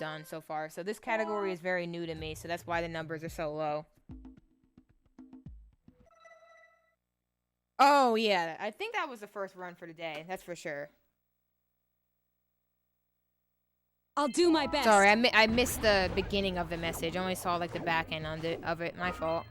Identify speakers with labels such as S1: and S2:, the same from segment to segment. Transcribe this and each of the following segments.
S1: done so far. So this category is very new to me, so that's why the numbers are so low. Oh, yeah. I think that was the first run for today. That's for sure.
S2: I'll do my best.
S1: Sorry, I missed the beginning of the message. I only saw, like, the back end of it. My fault.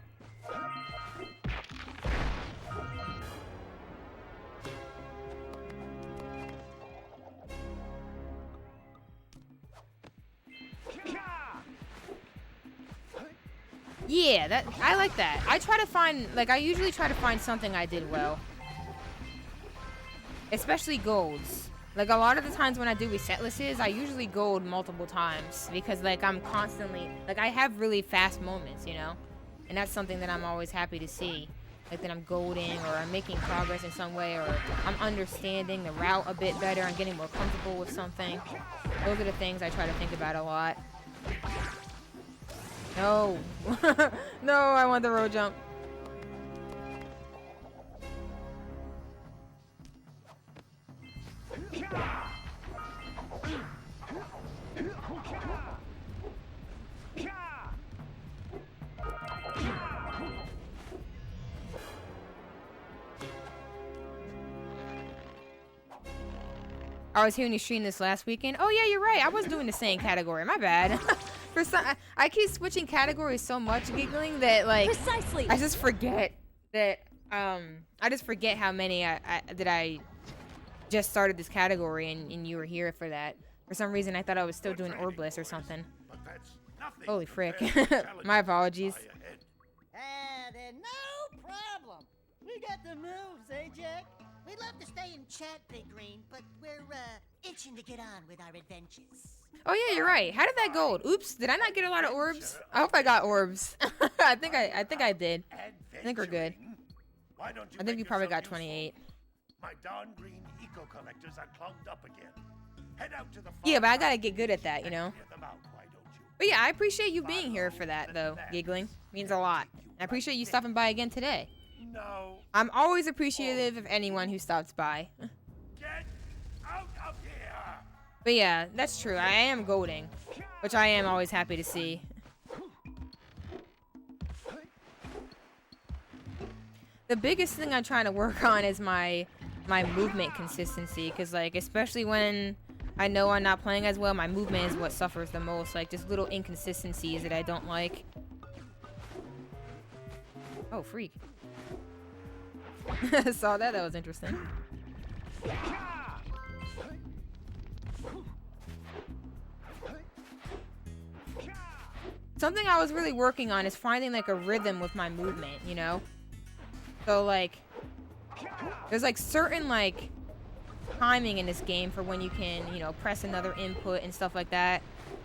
S1: Yeah, I like that. I try to find, like, I usually try to find something I did well. Especially golds. Like, a lot of the times when I do reset lists, I usually gold multiple times. Because, like, I'm constantly, like, I have really fast moments, you know? And that's something that I'm always happy to see. Like, that I'm golding, or I'm making progress in some way, or I'm understanding the route a bit better, I'm getting more comfortable with something. Those are the things I try to think about a lot. No. No, I want the road jump. I was hearing you stream this last weekend. Oh yeah, you're right. I was doing the same category. My bad. For some, I keep switching categories so much, giggling, that like
S2: Precisely.
S1: I just forget that I just forget how many I just started this category and you were here for that. For some reason, I thought I was still doing Orbliss or something. Holy frick. My apologies.
S3: Then no problem. We got the moves, eh, Jack? We'd love to stay and chat, Big Green, but we're itching to get on with our adventures.
S1: Oh yeah, you're right. How did that go? Oops, did I not get a lot of orbs? I hope I got orbs. I think I did. I think we're good. I think you probably got 28.
S4: My darn green eco collectors are clogged up again. Head out to the
S1: Yeah, but I gotta get good at that, you know.
S4: Out, why don't you?
S1: But yeah, I appreciate you being here for that, though. Giggling means a lot. I appreciate you stopping by again today.
S4: No.
S1: I'm always appreciative of anyone who stops by.
S4: Get out of here.
S1: But yeah, that's true. I am golding, which I am always happy to see. The biggest thing I'm trying to work on is my movement consistency, because like especially when I know I'm not playing as well, my movement is what suffers the most. Like just little inconsistencies that I don't like. Oh, freak. Saw that. That was interesting. Something I was really working on is finding like a rhythm with my movement, you know? So like there's like certain like timing in this game for when you can, you know, press another input and stuff like that.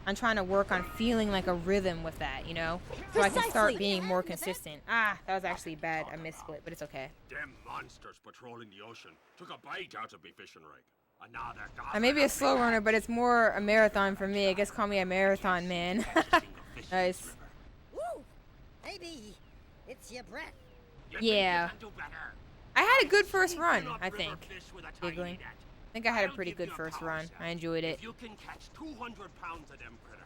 S1: I'm trying to work on feeling like a rhythm with that, you know? So I can start being more consistent. Ah, that was actually bad. I missplit, but it's okay.
S5: Them monsters patrolling the ocean took a bite out of me fishing rig. And now they're gone.
S1: I may be a slow runner, but it's more a marathon for me. I guess call me a marathon man. Nice.
S3: Woo! Maybe it's your breath.
S1: Yeah. I had a good first run, I think. Giggling. I think I had a pretty good first run. I enjoyed it.
S5: You can catch 200 pounds of them critters.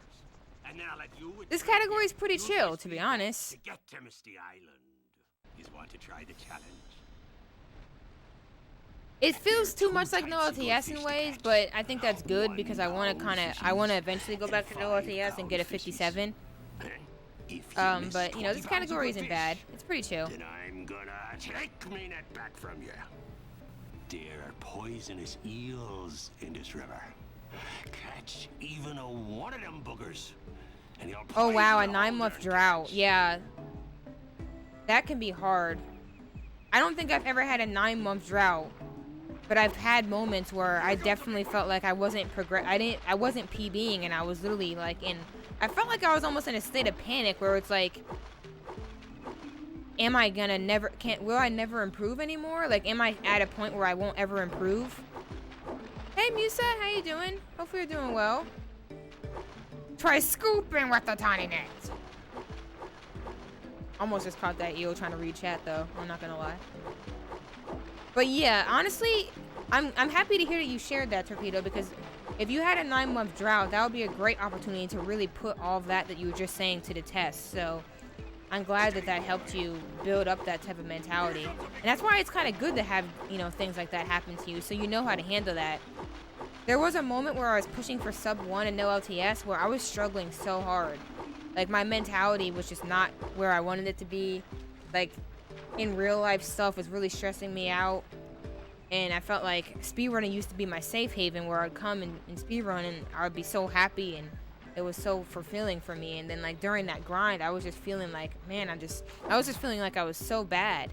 S5: And now let you
S1: This category is pretty chill, to be honest.
S5: To get to Misty Island. You want to try the challenge?
S1: It feels too much like no LTS in ways, but I think that's good because I want to eventually go back to no LTS and get a 57. But you know, this category isn't bad. It's pretty chill.
S5: Then I'm gonna take me net back from you. There are poisonous eels in this river. Catch even a one of them boogers, and you'll
S1: Oh wow, a
S5: poison all
S1: 9-month
S5: their
S1: drought.
S5: tanks.
S1: Yeah. That can be hard. I don't think I've ever had a 9-month drought, but I've had moments where I definitely felt like I wasn't I wasn't PBing, and I was literally like I felt like I was almost in a state of panic where it's like, am I gonna will I never improve anymore? Like, am I at a point where I won't ever improve? Hey Musa, how you doing? Hopefully you're doing well. Try scooping with the tiny net. Almost just caught that eel trying to read chat though, I'm not gonna lie. But yeah, honestly, I'm happy to hear that you shared that, Torpedo, because if you had a 9-month drought, that would be a great opportunity to really put all of that you were just saying to the test. So I'm glad that that helped you build up that type of mentality. And that's why it's kind of good to have, you know, things like that happen to you so you know how to handle that. There was a moment where I was pushing for sub 1 and no LTS where I was struggling so hard. Like, my mentality was just not where I wanted it to be. Like, in real life stuff was really stressing me out. And I felt like speedrunning used to be my safe haven where I'd come and speedrun and I'd be so happy and it was so fulfilling for me. And then like during that grind, I was just feeling like, man, I was just feeling like I was so bad.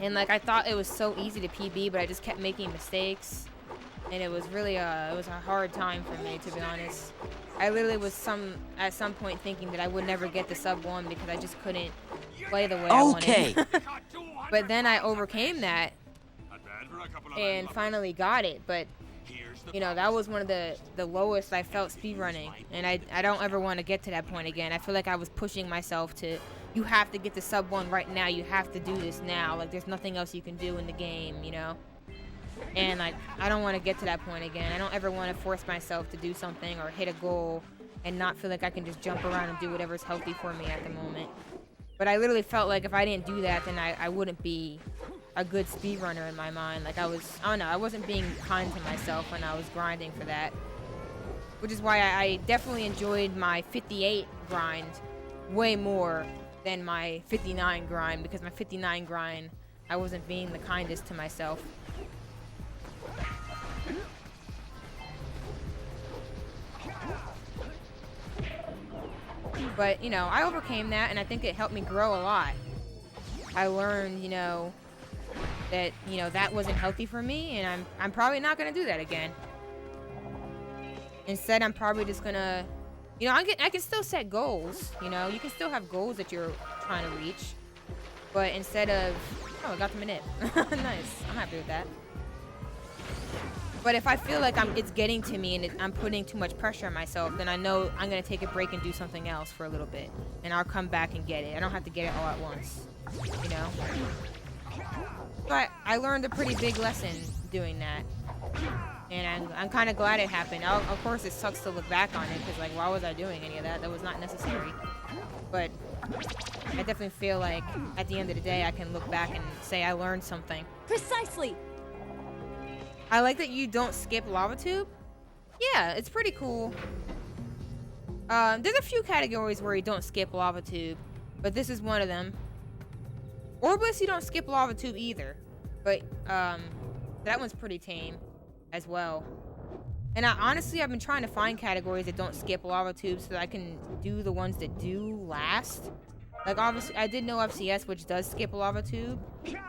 S1: And like I thought it was so easy to PB, but I just kept making mistakes. And it was really it was a hard time for me, to be honest. I literally was at some point thinking that I would never get the sub 1 because I just couldn't play the way I wanted. But then I overcame that and finally got it. But you know, that was one of the lowest I felt speedrunning, and I don't ever want to get to that point again. I feel like I was pushing myself to, you have to get the sub 1 right now, you have to do this now, like there's nothing else you can do in the game, you know. And like I don't want to get to that point again. I don't ever want to force myself to do something or hit a goal and not feel like I can just jump around and do whatever's healthy for me at the moment. But I literally felt like if I didn't do that, then I wouldn't be a good speedrunner in my mind. Like I don't know, I wasn't being kind to myself when I was grinding for that. Which is why I definitely enjoyed my 58 grind way more than my 59 grind, because my 59 grind, I wasn't being the kindest to myself. But, you know, I overcame that, and I think it helped me grow a lot. I learned, you know, that, you know, that wasn't healthy for me, and I'm probably not going to do that again. Instead, I'm probably just going to, you know, I can still set goals, you know. You can still have goals that you're trying to reach. But instead of, oh, I got them in it. Nice. I'm happy with that. But if I feel like it's getting to me and I'm putting too much pressure on myself, then I know I'm going to take a break and do something else for a little bit. And I'll come back and get it. I don't have to get it all at once, you know? But I learned a pretty big lesson doing that. And I'm kind of glad it happened. Of course, it sucks to look back on it because, like, why was I doing any of that? That was not necessary. But I definitely feel like at the end of the day, I can look back and say I learned something.
S2: Precisely!
S1: I like that you don't skip lava tube. Yeah, it's pretty cool. There's a few categories where you don't skip lava tube, but this is one of them. Orbless, you don't skip lava tube either, but that one's pretty tame as well. And honestly, I've been trying to find categories that don't skip lava tubes so that I can do the ones that do last. Like, obviously, I did know FCS, which does skip a lava tube,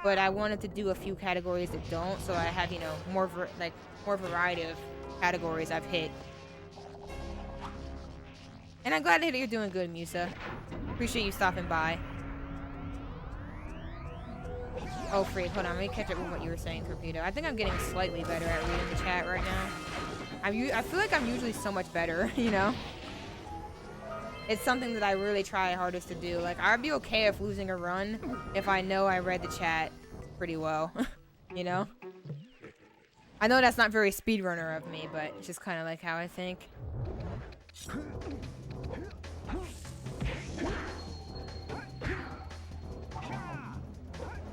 S1: but I wanted to do a few categories that don't, so I have, you know, more variety of categories I've hit. And I'm glad to hear that you're doing good, Musa. Appreciate you stopping by. Oh, freak, hold on, let me catch up with what you were saying, Torpedo. I think I'm getting slightly better at reading the chat right now. I feel like I'm usually so much better, you know? It's something that I really try hardest to do. Like, I'd be okay if losing a run if I know I read the chat pretty well, you know? I know that's not very speedrunner of me, but it's just kind of like how I think.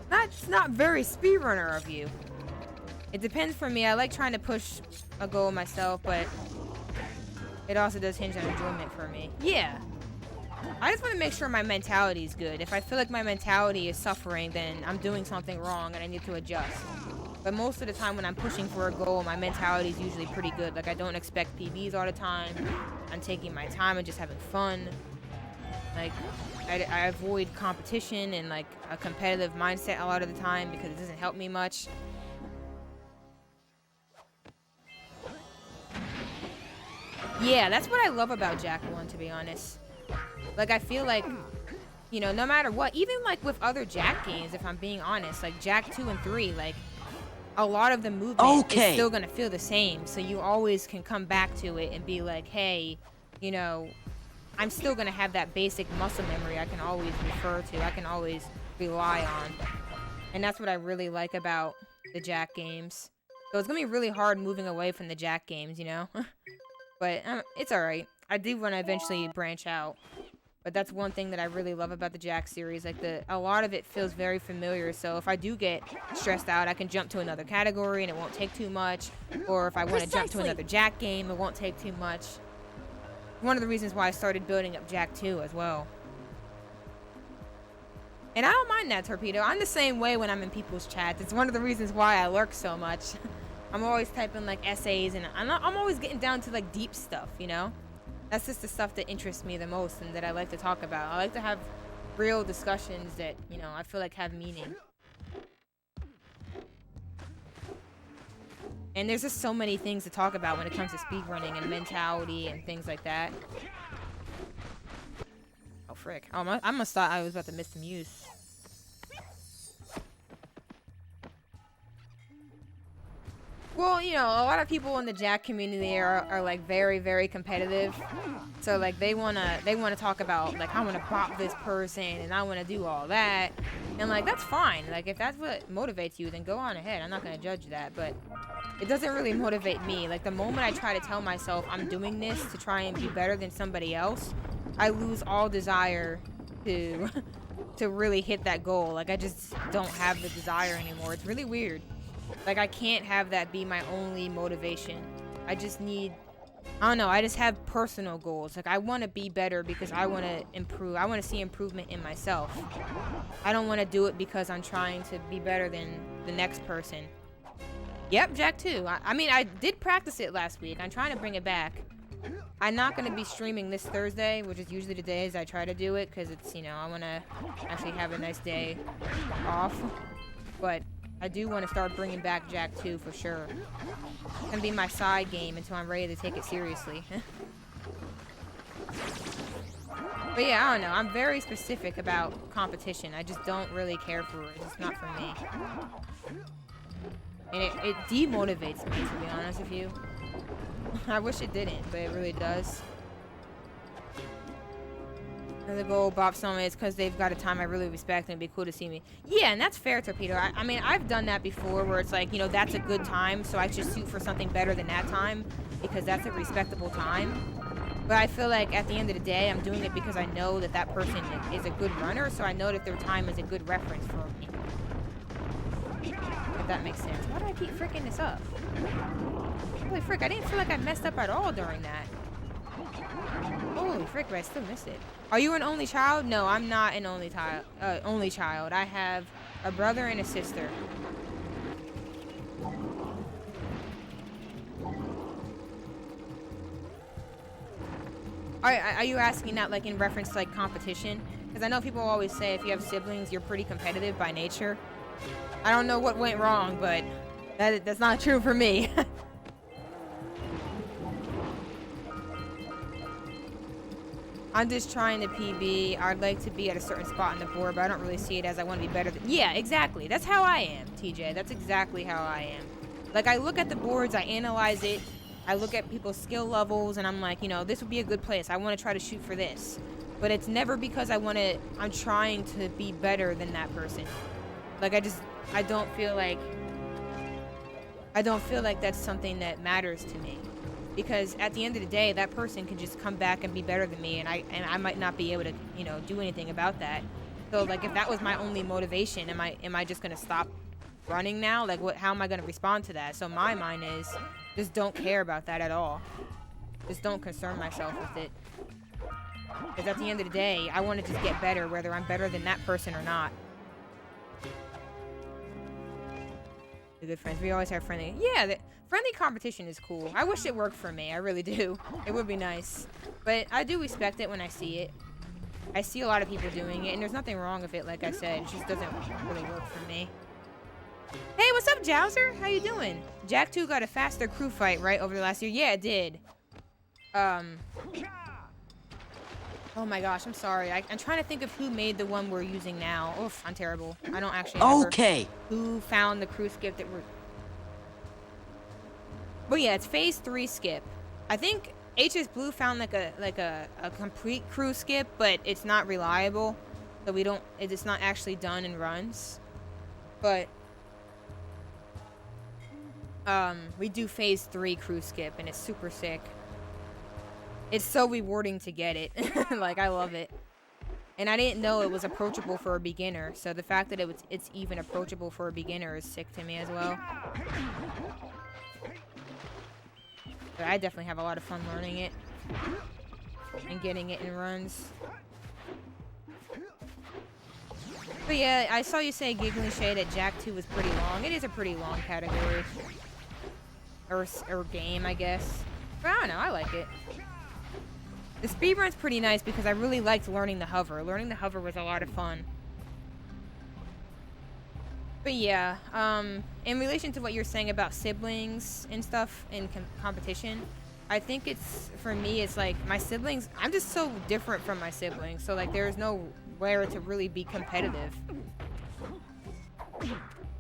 S1: That's not very speedrunner of you. It depends for me. I like trying to push a goal myself, but it also does hinge on enjoyment for me. Yeah. I just want to make sure my mentality is good. If I feel like my mentality is suffering, then I'm doing something wrong and I need to adjust. But most of the time when I'm pushing for a goal, my mentality is usually pretty good. Like, I don't expect PBs all the time. I'm taking my time and just having fun. Like, I avoid competition and, like, a competitive mindset a lot of the time because it doesn't help me much. Yeah, that's what I love about Jak 1, to be honest. Like, I feel like, you know, no matter what, even, like, with other Jak games, if I'm being honest, like, Jak 2 and 3, like, a lot of the movement is still gonna feel the same, so you always can come back to it and be like, hey, you know, I'm still gonna have that basic muscle memory I can always refer to, I can always rely on. And that's what I really like about the Jak games. So it's gonna be really hard moving away from the Jak games, you know? But it's alright. I do want to eventually branch out. But that's one thing that I really love about the Jak series. Like, a lot of it feels very familiar. So if I do get stressed out, I can jump to another category and it won't take too much. Or if I want to jump to another Jak game, it won't take too much. One of the reasons why I started building up Jak 2 as well. And I don't mind that, Torpedo. I'm the same way when I'm in people's chats. It's one of the reasons why I lurk so much. I'm always typing, like, essays, and I'm always getting down to, like, deep stuff, you know? That's just the stuff that interests me the most and that I like to talk about. I like to have real discussions that, you know, I feel like have meaning. And there's just so many things to talk about when it comes to speedrunning and mentality and things like that. Oh, frick. Oh, I must thought I was about to miss the muse. Well, you know, a lot of people in the Jak community are like very, very competitive. So like they wanna talk about like I wanna bop this person and I wanna do all that. And like that's fine. Like if that's what motivates you, then go on ahead. I'm not gonna judge that, but it doesn't really motivate me. Like the moment I try to tell myself I'm doing this to try and be better than somebody else, I lose all desire to really hit that goal. Like I just don't have the desire anymore. It's really weird. Like, I can't have that be my only motivation. I just need... I don't know, I just have personal goals. Like, I want to be better because I want to improve. I want to see improvement in myself. I don't want to do it because I'm trying to be better than the next person. Yep, Jak 2. I mean, I did practice it last week. I'm trying to bring it back. I'm not going to be streaming this Thursday, which is usually the days I try to do it because it's, you know, I want to actually have a nice day off. But... I do want to start bringing back Jak 2 for sure. It's gonna be my side game until I'm ready to take it seriously. But yeah, I don't know. I'm very specific about competition. I just don't really care for it. It's not for me. And it demotivates me, to be honest with you. I wish it didn't, but it really does. The goal bop someone is because they've got a time I really respect and it'd be cool to see me. Yeah, and that's fair, Torpedo. I mean, I've done that before where it's like, you know, that's a good time, so I should shoot for something better than that time because that's a respectable time. But I feel like at the end of the day, I'm doing it because I know that that person is a good runner, so I know that their time is a good reference for me. If that makes sense. Why do I keep freaking this up? Holy frick, I didn't feel like I messed up at all during that. Holy frick, but I still missed it. Are you an only child? No, I'm not an only child. I have a brother and a sister. Are you asking that like in reference to like competition? Because I know people always say if you have siblings, you're pretty competitive by nature. I don't know what went wrong, but that's not true for me. I'm just trying to PB. I'd like to be at a certain spot on the board, but I don't really see it as I want to be better than... Yeah, exactly. That's how I am, TJ. That's exactly how I am. Like, I look at the boards, I analyze it, I look at people's skill levels, and I'm like, you know, this would be a good place. I want to try to shoot for this. But it's never because I'm trying to be better than that person. Like, I don't feel like that's something that matters to me. Because at the end of the day, that person can just come back and be better than me, and I might not be able to, you know, do anything about that. So like, if that was my only motivation, am I just gonna stop running now? Like, how am I gonna respond to that? So my mind is, just don't care about that at all. Just don't concern myself with it. Because at the end of the day, I want to just get better, whether I'm better than that person or not. We're good friends. We always have friendly. Yeah. Friendly competition is cool. I wish it worked for me. I really do. It would be nice. But I do respect it when I see it. I see a lot of people doing it, and there's nothing wrong with it, like I said. It just doesn't really work for me. Hey, what's up, Jowser? How you doing? Jak 2 got a faster crew fight, right, over the last year? Yeah, it did. Oh my goch, I'm sorry. I'm trying to think of who made the one we're using now. Oof, I'm terrible. I don't actually remember who found the crew skip that we're... But yeah, it's phase 3 skip. I think HS Blue found like a complete crew skip, but it's not reliable. So it's not actually done in runs. But we do phase 3 cruise skip, and it's super sick. It's so rewarding to get it. Like, I love it. And I didn't know it was approachable for a beginner, so the fact that it's even approachable for a beginner is sick to me as well. But I definitely have a lot of fun learning it and getting it in runs. But yeah, I saw you say Giggling Shay that Jak 2 was pretty long. It is a pretty long category. Or game, I guess. But I don't know, I like it. The speedrun's pretty nice because I really liked learning the hover. Learning the hover was a lot of fun. But yeah, in relation to what you're saying about siblings and stuff in competition, I think it's, for me, it's like my siblings, I'm just so different from my siblings. So like there's nowhere to really be competitive. To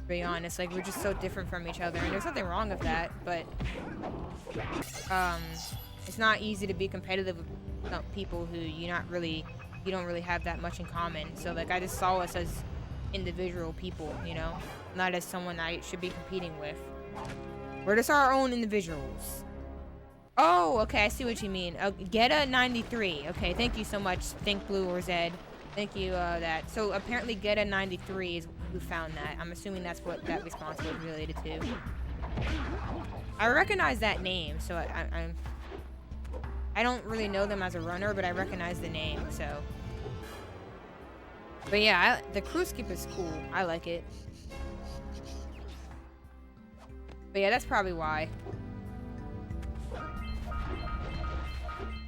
S1: be honest, like we're just so different from each other, and there's nothing wrong with that, but it's not easy to be competitive with people who you don't really have that much in common. So like I just saw us as individual people, you know, not as someone I should be competing with. We're just our own individuals. Oh, okay, I see what you mean. Geta 93. Okay, thank you so much, Think Blue or Zed. Thank you, that. So apparently Geta 93 is who found that. I'm assuming that's what that response was related to. I recognize that name, so I don't really know them as a runner, but I recognize the name, so. But yeah, the cruise skip is cool. I like it. But yeah, that's probably why.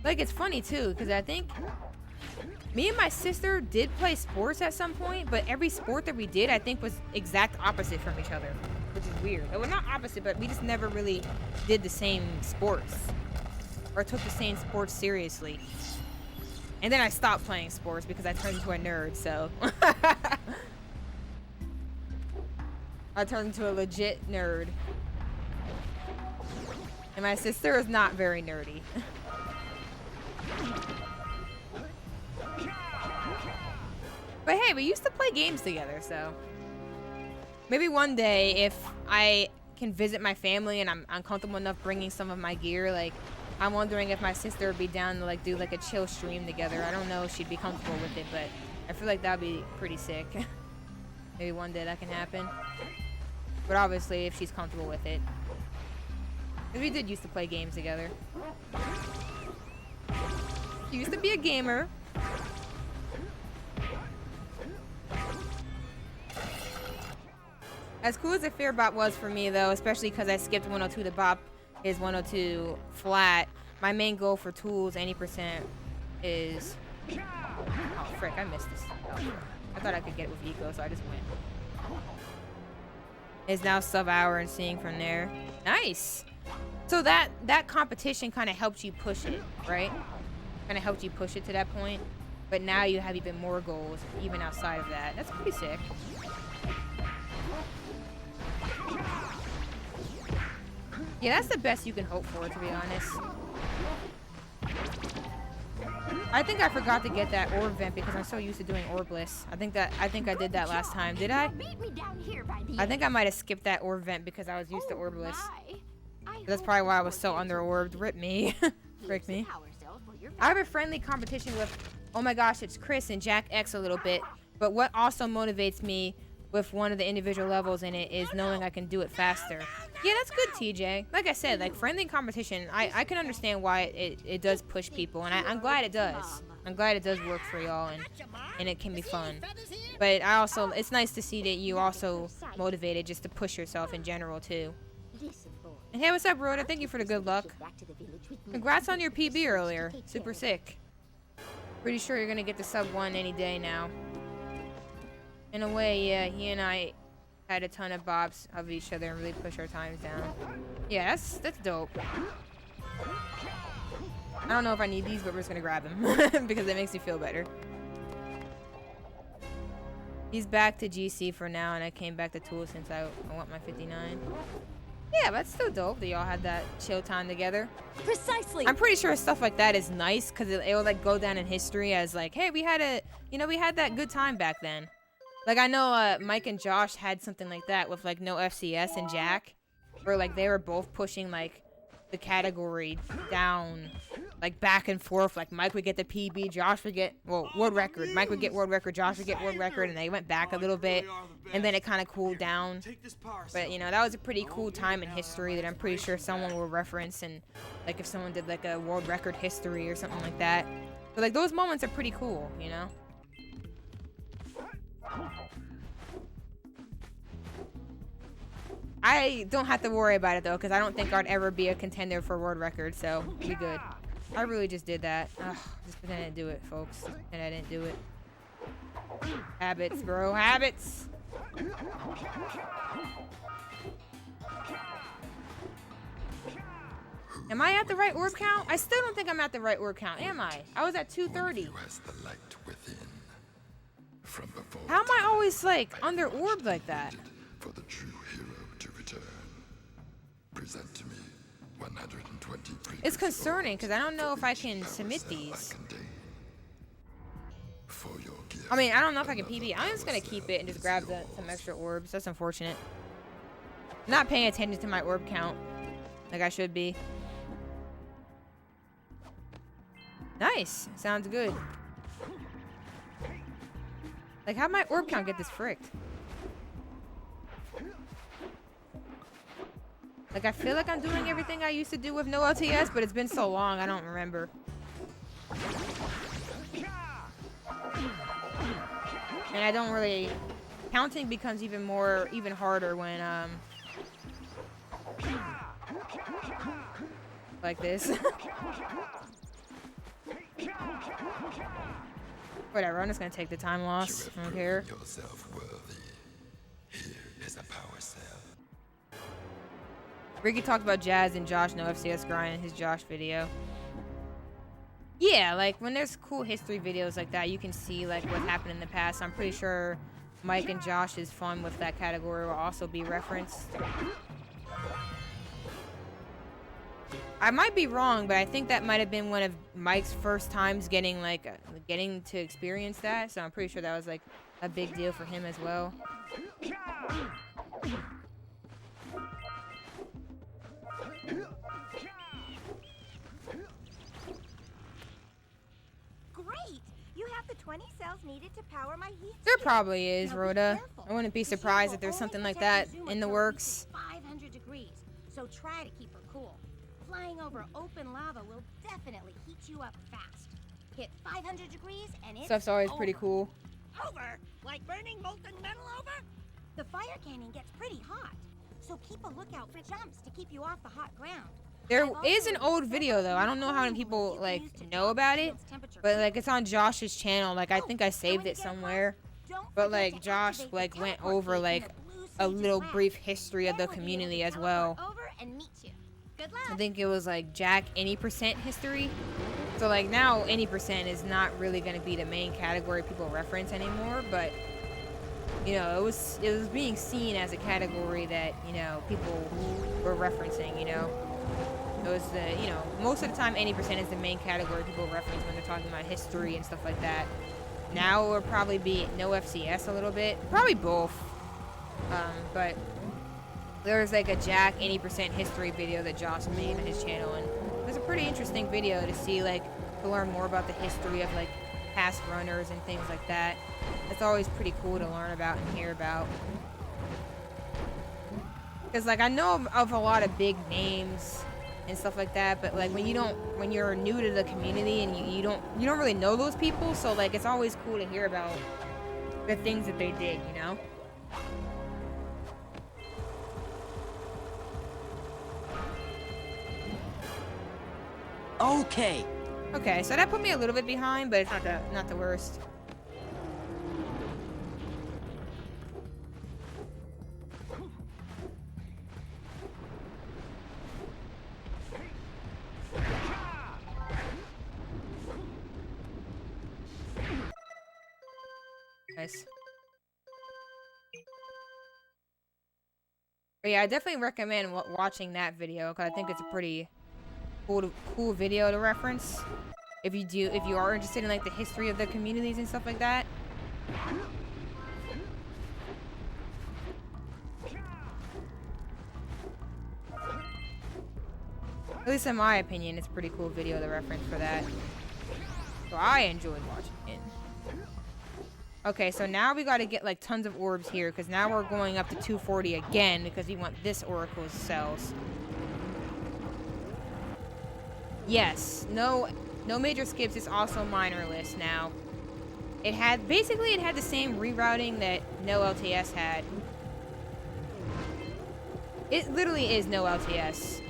S1: Like, it's funny too, because I think me and my sister did play sports at some point, but every sport that we did, I think, was exact opposite from each other, which is weird. Well, not opposite, but we just never really did the same sports or took the same sports seriously. And then I stopped playing sports because I turned into a nerd, so. I turned into a legit nerd. And my sister is not very nerdy. But hey, we used to play games together, so. Maybe one day, if I can visit my family and I'm comfortable enough bringing some of my gear, like, I'm wondering if my sister would be down to like do like a chill stream together. I don't know if she'd be comfortable with it, but I feel like that'd be pretty sick. Maybe one day that can happen. But obviously if she's comfortable with it. Because we did used to play games together. She used to be a gamer. As cool as the Fear Bop was for me though, especially because I skipped 102 to bop is 102 flat. My main goal for tools, 80%, is... Oh, frick, I missed this. Oh, I thought I could get it with eco, so I just went. Is now sub-hour and seeing from there. Nice! So that competition kind of helped you push it, right? Kind of helped you push it to that point. But now you have even more goals, even outside of that. That's pretty sick. Yeah, that's the best you can hope for, to be honest. I think I forgot to get that orb vent because I'm so used to doing orbless. I think I did that last time. Did I? I think I might have skipped that orb vent because I was used to orbless. That's probably why I was so under-orbed. Rip me. Frick me. I have a friendly competition with, oh my gosh, it's Chris and Jak X a little bit. But what also motivates me with one of the individual levels in it is knowing I can do it faster. Yeah, that's good, TJ. Like I said, like friendly competition, I can understand why it does push people, and I'm glad it does. I'm glad it does work for y'all, and it can be fun. But I also, it's nice to see that you also motivated just to push yourself in general too. And hey, what's up, Rhoda? Thank you for the good luck. Congrats on your PB earlier. Super sick. Pretty sure you're gonna get the sub 1 any day now. In a way, yeah, he and I had a ton of bops of each other and really push our times down. Yeah, that's dope. I don't know if I need these, but we're just gonna grab them because it makes me feel better. He's back to GC for now, and I came back to Tool since I want my 59. Yeah, but it's still dope that y'all had that chill time together.
S2: Precisely.
S1: I'm pretty sure stuff like that is nice because it will like go down in history as like, hey, we had that good time back then. Like I know Mike and Josh had something like that with like no FCS and Jak. where like they were both pushing like the category down, like back and forth. Like Mike would get the PB, Josh would get world record. Mike would get world record, Josh would get world record, and they went back a little bit, and then it kind of cooled down. But you know, that was a pretty cool time in history that I'm pretty sure someone will reference, and like if someone did like a world record history or something like that. But like those moments are pretty cool, you know. I don't have to worry about it though, because I don't think I'd ever be a contender for world record, so be good. I really just did that. Ugh, just pretend I didn't do it, folks. Just pretend I didn't do it. Habits, bro, habits. Am I at the right orb count? I still don't think I'm at the right orb count, am I? I was at 230. How am I always like under orb like that?
S6: For the true hero to return. Present to me 120
S1: It's concerning because I don't know if I can submit these. I mean, I don't know if I can PB. I'm just gonna keep it and just grab some extra orbs. That's unfortunate. I'm not paying attention to my orb count like I should be. Nice. Sounds good. Like, how'd my orb count get this fricked? Like, I feel like I'm doing everything I used to do with no LTS, but it's been so long, I don't remember. And I don't really... Counting becomes even harder when, like this. Whatever, I'm just gonna take the time loss. I don't care. Ricky talked about Jazz and Josh no FCS grind in his Josh video. Yeah, like when there's cool history videos like that, you can see like what happened in the past. I'm pretty sure Mike and Josh's fun with that category will also be referenced. I might be wrong, but I think that might have been one of Mike's first times getting to experience that. So I'm pretty sure that was like a big deal for him as well.
S7: Great! You have the 20 cells needed to power my heat.
S1: There probably is, Rhoda. I wouldn't be surprised if there's something like that in the works.
S7: 500 degrees, so try to keep her cool. Flying over open lava will definitely heat you up fast. Hit 500 degrees and it's
S1: Stuff's always
S7: over.
S1: pretty cool.
S3: Over? Like burning molten metal over?
S7: The fire cannon gets pretty hot, so keep a lookout for jumps to keep you off the hot ground.
S1: There is an old video though. I don't know how many people like know about it, but like it's on Josh's channel. Like I think I saved it somewhere. But like Josh like went over like a little brief history of the community as well. I think it was like Jak any % history. So like now any % is not really going to be the main category people reference anymore, but you know, it was being seen as a category that, you know, people were referencing, you know. It was the, you know, most of the time any % is the main category people reference when they're talking about history and stuff like that. Now it would probably be no FCS a little bit, probably both. But there's like a Jak any % history video that Josh made on his channel, and it was a pretty interesting video to see, like, to learn more about the history of like past runners and things like that. It's always pretty cool to learn about and hear about. Because like I know of a lot of big names and stuff like that, but like when you're new to the community and you don't really know those people, so like it's always cool to hear about the things that they did, you know.
S3: Okay.
S1: Okay, so that put me a little bit behind, but it's not the worst. Nice. But yeah, I definitely recommend watching that video because I think it's a pretty cool video to reference if you are interested in like the history of the communities and stuff like that. At least in my opinion, it's a pretty cool video, the reference for that. So I enjoyed watching it. Okay, so now we gotta get like tons of orbs here, because now we're going up to 240 again, because we want this Oracle's cells. Yes, no major skips, it's also minorless now. It had the same rerouting that no LTS had. It literally is no LTS.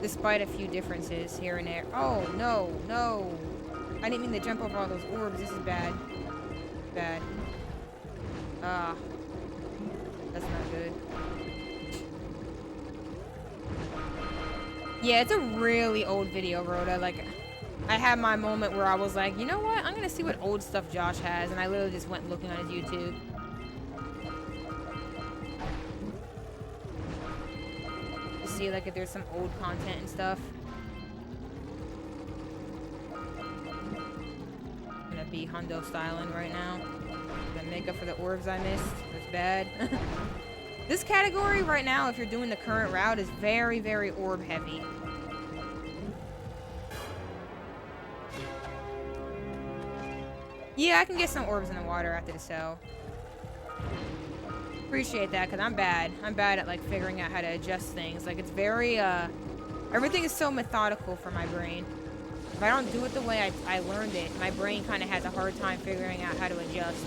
S1: Despite a few differences here and there. Oh, no, no. I didn't mean to jump over all those orbs. This is bad. Bad. Ah. That's not good. Yeah, it's a really old video, Rhoda. Like, I had my moment where I was like, you know what? I'm gonna see what old stuff Josh has. And I literally just went looking on his YouTube. See like if there's some old content and stuff. I'm gonna be hundo styling right now. Gonna make up for the orbs I missed. That's bad. This category right now, if you're doing the current route, is very, very orb heavy. Yeah, I can get some orbs in the water after the cell. Appreciate that, because I'm bad. I'm bad at like figuring out how to adjust things. Like it's very everything is so methodical for my brain. If I don't do it the way I learned it, my brain kind of has a hard time figuring out how to adjust.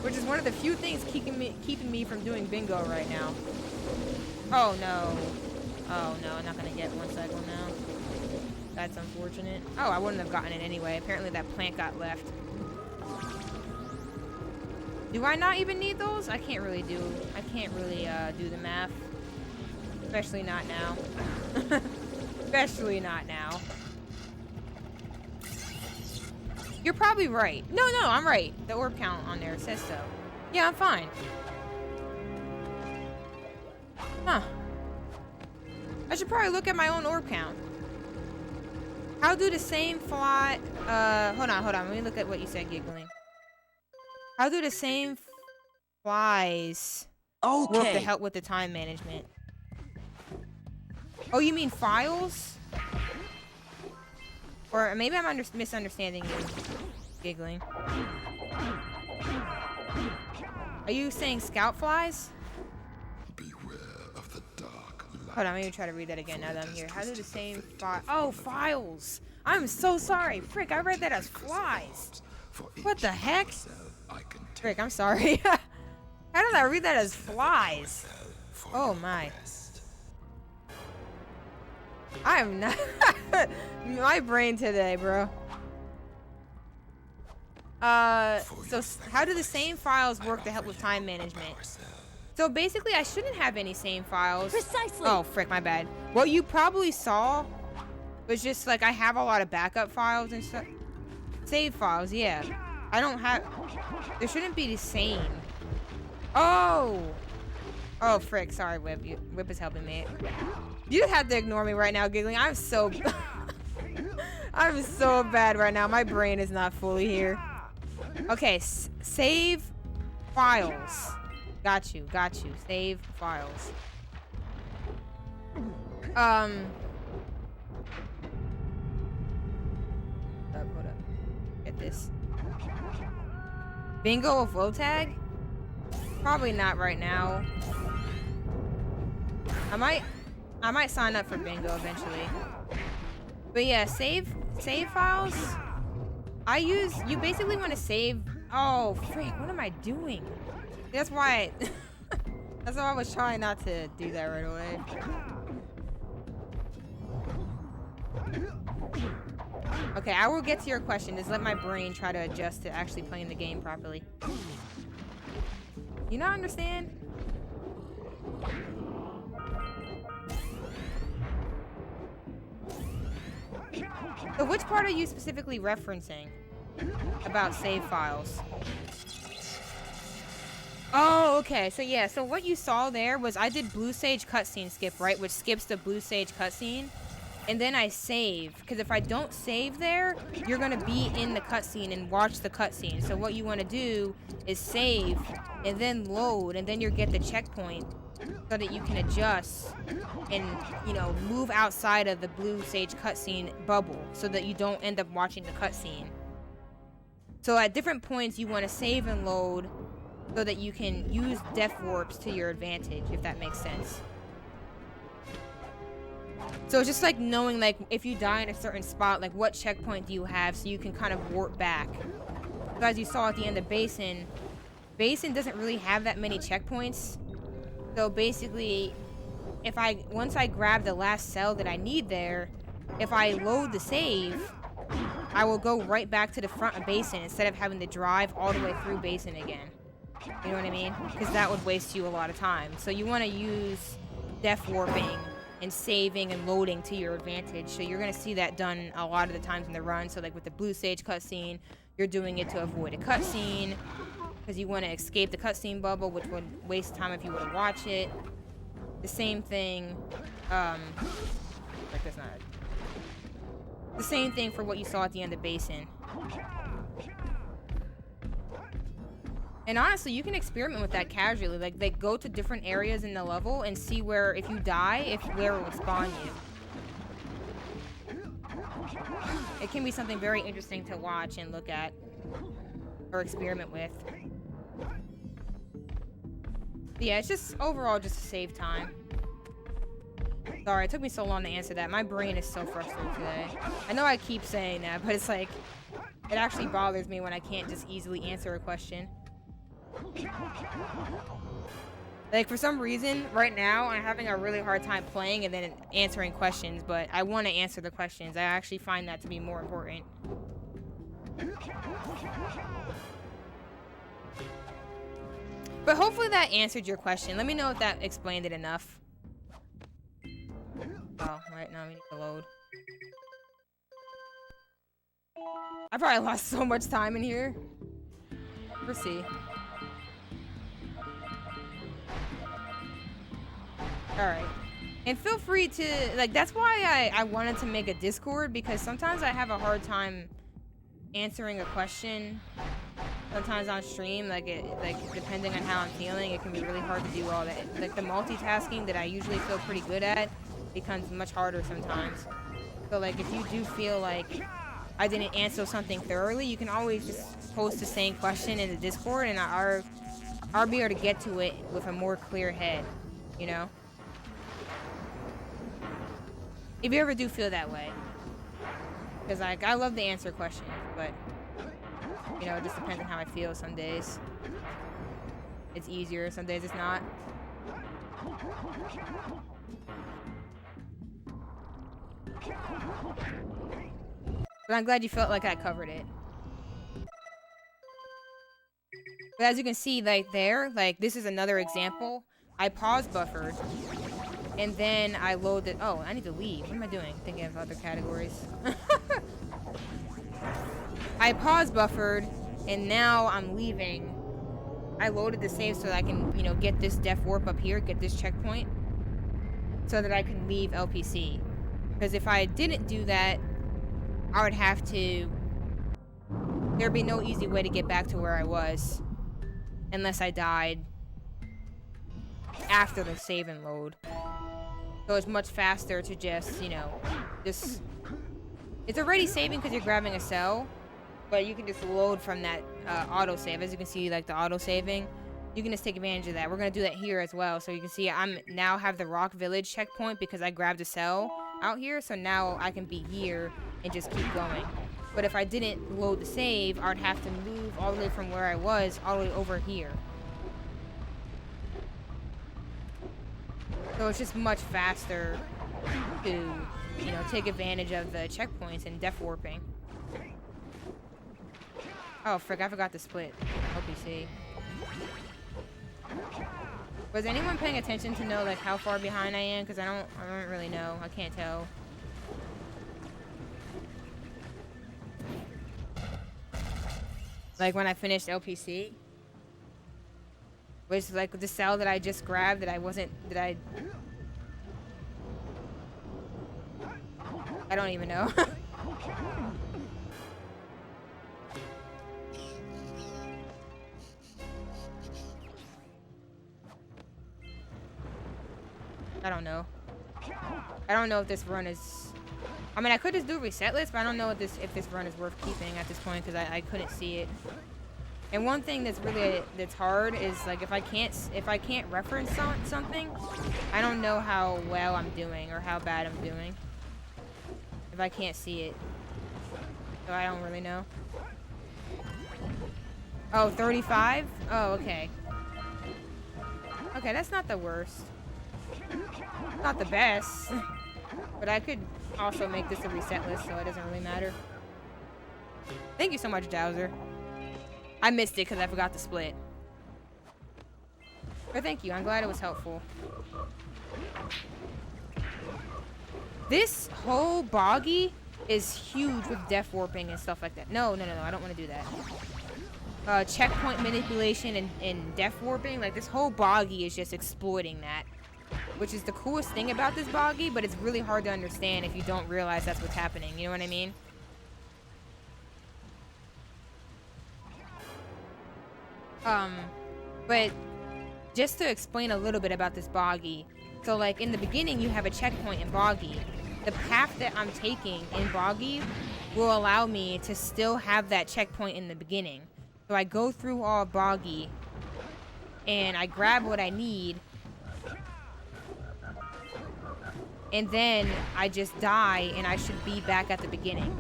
S1: Which is one of the few things keeping me from doing bingo right now. Oh no. Oh no, I'm not gonna get one cycle now. That's unfortunate. Oh, I wouldn't have gotten it anyway. Apparently that plant got left. Do I not even need those? I can't really do the math. Especially not now. Especially not now. You're probably right. No, I'm right. The orb count on there says so. Yeah, I'm fine. Huh. I should probably look at my own orb count. How do the same fly... hold on. Let me look at what you said, Giggling. How do the same flies work to help with the time management? Oh, you mean files? Or maybe I'm misunderstanding you, Giggling. Are you saying scout flies?
S6: Beware of the dark light.
S1: Hold on, let me try to read that again now that I'm here. How do the same files? I'm so sorry. Frick, I read that as flies. What the heck? Frick, I'm sorry. How did I read that as flies? Oh my. I am not... My brain today, bro. So how do the same files work to help with time management? So basically, I shouldn't have any same files.
S2: Precisely.
S1: Oh, frick, my bad. What you probably saw was just like I have a lot of backup files and stuff. Save files, yeah. I don't have... There shouldn't be the same. Oh! Oh, frick. Sorry, Whip. Whip is helping me. You have to ignore me right now, Giggling. I'm so... I'm so bad right now. My brain is not fully here. Okay, save files. Got you. Save files. Hold up. Get this. Bingo of WOTAG? Probably not right now. I might sign up for bingo eventually. But yeah, save files. You basically want to save. Oh, freak, what am I doing? That's why I was trying not to do that right away. Okay, I will get to your question. Just let my brain try to adjust to actually playing the game properly. You not understand? So which part are you specifically referencing about save files? Oh, okay. So yeah, so what you saw there was I did Blue Sage cutscene skip, right? Which skips the Blue Sage cutscene. And then I save, because if I don't save there, you're going to be in the cutscene and watch the cutscene. So what you want to do is save, and then load, and then you get the checkpoint. so that you can adjust and, you know, move outside of the blue sage cutscene bubble so that you don't end up watching the cutscene. So at different points, you want to save and load so that you can use death warps to your advantage, if that makes sense. So it's just like knowing, like, if you die in a certain spot, like, what checkpoint do you have so you can kind of warp back. So as you saw at the end of BASIN doesn't really have that many checkpoints. So basically, once I grab the last cell that I need there, if I load the save, I will go right back to the front of BASIN instead of having to drive all the way through BASIN again. You know what I mean? Because that would waste you a lot of time. So you want to use death warping and saving and loading to your advantage. So you're going to see that done a lot of the times in the run. So like with the blue sage cutscene, you're doing it to avoid a cutscene because you want to escape the cutscene bubble, which would waste time if you were to watch it. The same thing, like that's not it. The same thing for what you saw at the end of BASIN. And honestly, you can experiment with that casually. Like go to different areas in the level and see where, if you die, where it will spawn you. It can be something very interesting to watch and look at or experiment with. But yeah, it's just overall just to save time. Sorry, it took me so long to answer that. My brain is so frustrated today. I know I keep saying that, but it's like, it actually bothers me when I can't just easily answer a question. Like, for some reason, right now, I'm having a really hard time playing and then answering questions, but I want to answer the questions. I actually find that to be more important. But hopefully that answered your question. Let me know if that explained it enough. Oh, right now we need to load. I probably lost so much time in here. Let's see. Alright. And feel free to, like, that's why I wanted to make a Discord, because sometimes I have a hard time answering a question. Sometimes on stream, like depending on how I'm feeling, it can be really hard to do all that. Like the multitasking that I usually feel pretty good at becomes much harder sometimes. So like if you do feel like I didn't answer something thoroughly, you can always just post the same question in the Discord and I'll be able to get to it with a more clear head, you know? If you ever do feel that way. Because like I love to answer questions, but you know, it just depends on how I feel. Some days it's easier, some days it's not. But I'm glad you felt like I covered it. But as you can see, like there, like this is another example. I pause buffered, and then I loaded. Oh, I need to leave. What am I doing? Thinking of other categories. I pause buffered, and now I'm leaving. I loaded the save so that I can, you know, get this death warp up here, get this checkpoint, so that I can leave LPC. Because if I didn't do that, I would have to... There'd be no easy way to get back to where I was, unless I died after the save and load. So it's much faster to just, you know, just... It's already saving because you're grabbing a cell, but you can just load from that autosave. As you can see, like the auto-saving, you can just take advantage of that. We're going to do that here as well. So you can see I'm now have the Rock Village checkpoint because I grabbed a cell out here. So now I can be here and just keep going. But if I didn't load the save, I would have to move all the way from where I was all the way over here. So it's just much faster to, you know, take advantage of the checkpoints and death warping. Oh, frick, I forgot to split LPC. Was anyone paying attention to know, like, how far behind I am? Because I don't really know. I can't tell. Like, when I finished LPC? Which, like, the cell that I just grabbed that I wasn't... I don't even know. I don't know if this run is... I mean, I could just do reset list, but I don't know if this run is worth keeping at this point because I couldn't see it. And one thing that's hard is like if I can't reference something, I don't know how well I'm doing or how bad I'm doing if I can't see it. So I don't really know. Oh, 35? Oh, okay. Okay, that's not the worst. Not the best. But I could also make this a reset list, so it doesn't really matter. Thank you so much, Dowser. I missed it because I forgot to split. But thank you. I'm glad it was helpful. This whole boggy is huge with depth warping and stuff like that. No. I don't want to do that. Checkpoint manipulation and depth warping. Like, this whole boggy is just exploiting that. Which is the coolest thing about this boggy, but it's really hard to understand if you don't realize that's what's happening. You know what I mean? But just to explain a little bit about this boggy. So, like, in the beginning, you have a checkpoint in boggy. The path that I'm taking in boggy will allow me to still have that checkpoint in the beginning. So I go through all boggy, and I grab what I need, and then I just die, and I should be back at the beginning.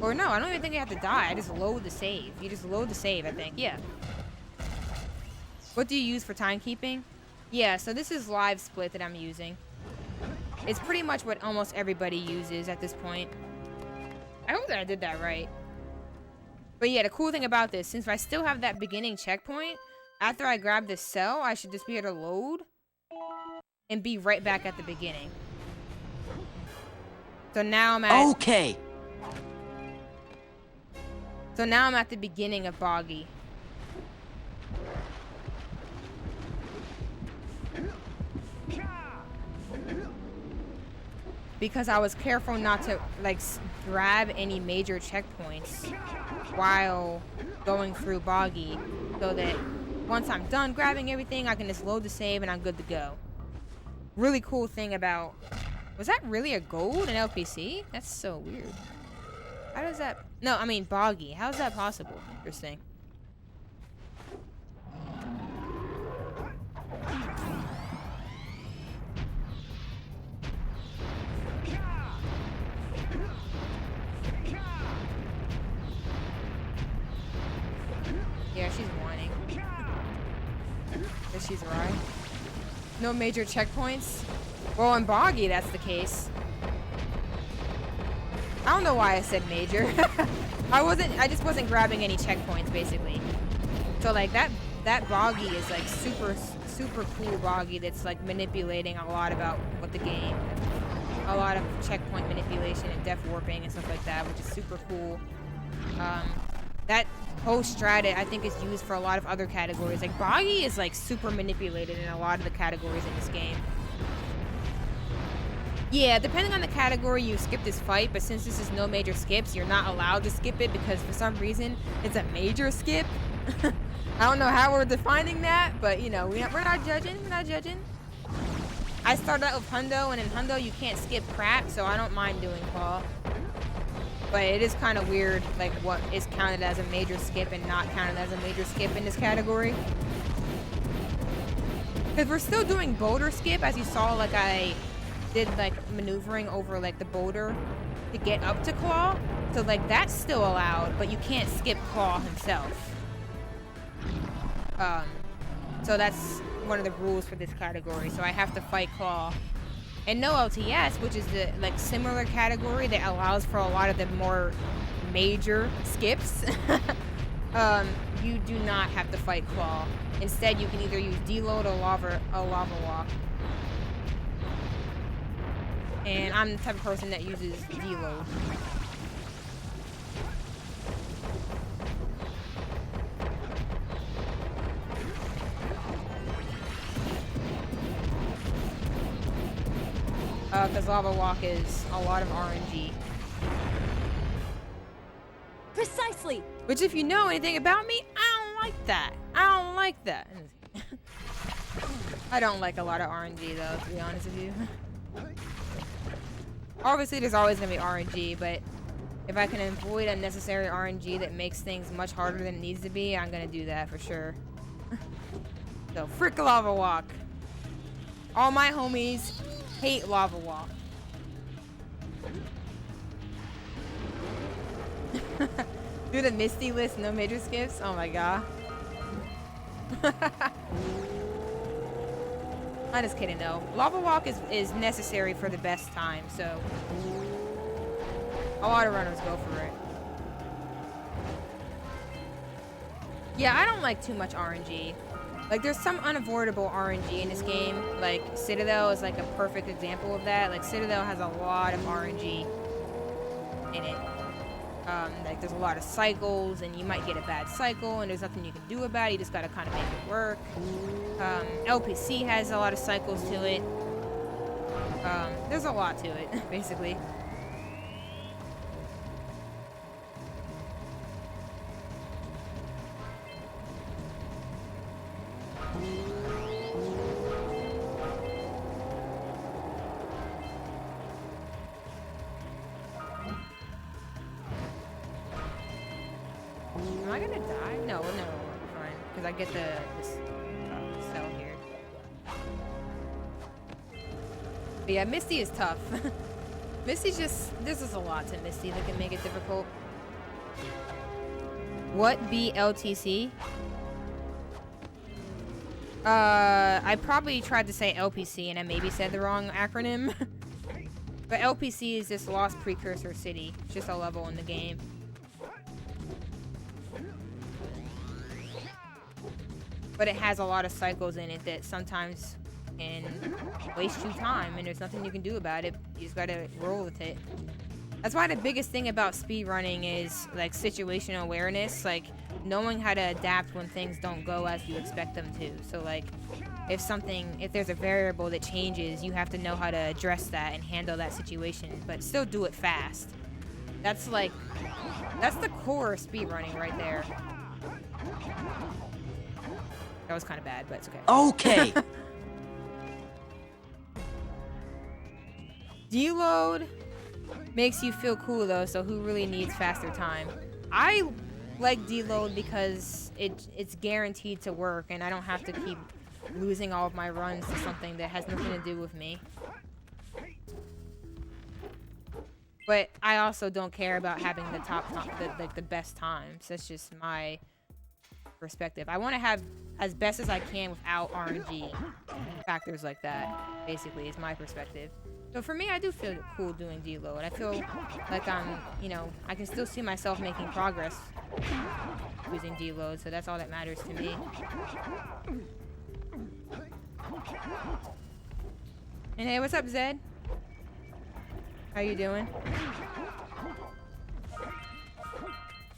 S1: Or no, I don't even think I have to die. I just load the save. You just load the save, I think. Yeah. What do you use for timekeeping? Yeah, so this is Live Split that I'm using. It's pretty much what almost everybody uses at this point. I hope that I did that right. But yeah, the cool thing about this, since I still have that beginning checkpoint, after I grab this cell, I should just be able to load and be right back at the beginning. So now I'm at...
S8: Okay.
S1: So now I'm at the beginning of boggy. Because I was careful not to, like, grab any major checkpoints while going through boggy, so that once I'm done grabbing everything, I can just load the save and I'm good to go. Really cool thing about... Was that really a gold in LPC? That's so weird. How does that... No, I mean boggy. How is that possible? Interesting. Yeah, she's whining. Guess she's right. No major checkpoints? Well, in boggy, that's the case. I don't know why I said major. I just wasn't grabbing any checkpoints, basically. So, like, that boggy is, like, super cool boggy that's, like, manipulating a lot about what the game... A lot of checkpoint manipulation and depth warping and stuff like that, which is super cool. That whole strat, I think, is used for a lot of other categories. Like, boggy is, like, super manipulated in a lot of the categories in this game. Yeah, depending on the category, you skip this fight, but since this is no major skips, you're not allowed to skip it because for some reason, it's a major skip. I don't know how we're defining that, but, you know, we're not judging. We're not judging. I started out with Hundo, and in Hundo, you can't skip crap, so I don't mind doing Claw. But it is kind of weird, like, what is counted as a major skip and not counted as a major skip in this category. Because we're still doing boulder skip, as you saw, like, I did, like, maneuvering over, like, the boulder to get up to Claw. So, like, that's still allowed, but you can't skip Claw himself. So that's one of the rules for this category. So I have to fight Claw. And no LTS, which is the, like, similar category that allows for a lot of the more major skips, you do not have to fight Claw. Instead, you can either use deload or lava walk. And I'm the type of person that uses deload. Because lava walk is a lot of RNG.
S2: Precisely.
S1: Which, if you know anything about me, I don't like that. I don't like that. I don't like a lot of RNG though, to be honest with you. Obviously, there's always gonna be RNG, but if I can avoid unnecessary RNG that makes things much harder than it needs to be, I'm gonna do that for sure. So, frick lava walk. All my homies hate lava walk. Do the Misty list, no major skips? Oh my god. I'm just kidding though. Lava walk is necessary for the best time, so a lot of runners go for it. Yeah, I don't like too much RNG. Like, there's some unavoidable RNG in this game. Like, Citadel is like a perfect example of that. Like, Citadel has a lot of RNG in it. Like, there's a lot of cycles, and you might get a bad cycle, and there's nothing you can do about it. You just gotta kind of make it work. LPC has a lot of cycles to it. There's a lot to it, basically. Am I gonna die? No, we're fine. Because I get this cell here. But yeah, Misty is tough. Misty's just, there's just a lot to Misty that can make it difficult. What BLTC? I probably tried to say LPC and I maybe said the wrong acronym. But LPC is just Lost Precursor City. It's just a level in the game. But it has a lot of cycles in it that sometimes can waste you time, and there's nothing you can do about it. You just gotta roll with it. That's why the biggest thing about speedrunning is like situational awareness, like knowing how to adapt when things don't go as you expect them to. So like if there's a variable that changes, you have to know how to address that and handle that situation, but still do it fast. That's the core of speedrunning right there. That was kind of bad, but it's okay.
S8: Okay.
S1: Deload makes you feel cool though, so who really needs faster time? I like deload because it's guaranteed to work and I don't have to keep losing all of my runs to something that has nothing to do with me. But I also don't care about having the best times. That's just my perspective. I want to have as best as I can without RNG factors like that, basically, is my perspective. So for me, I do feel cool doing deload. I feel like I'm, I can still see myself making progress using deload, so that's all that matters to me. And hey, what's up, Zed? How you doing?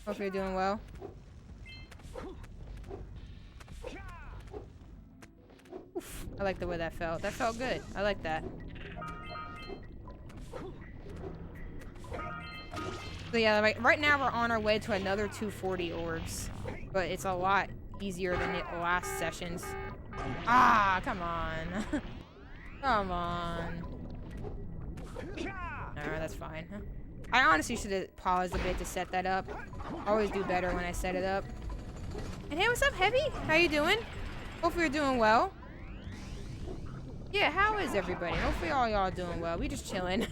S1: Hope you're doing well. Oof, I like the way that felt. That felt good. I like that. So yeah, right now we're on our way to another 240 orbs, but it's a lot easier than the last sessions. Ah, come on. Come on. Alright, that's fine. I honestly should have paused a bit to set that up. I always do better when I set it up. And hey, what's up, Heavy? How you doing? Hopefully you're doing well. Yeah, how is everybody? Hopefully all y'all doing well. We just chilling.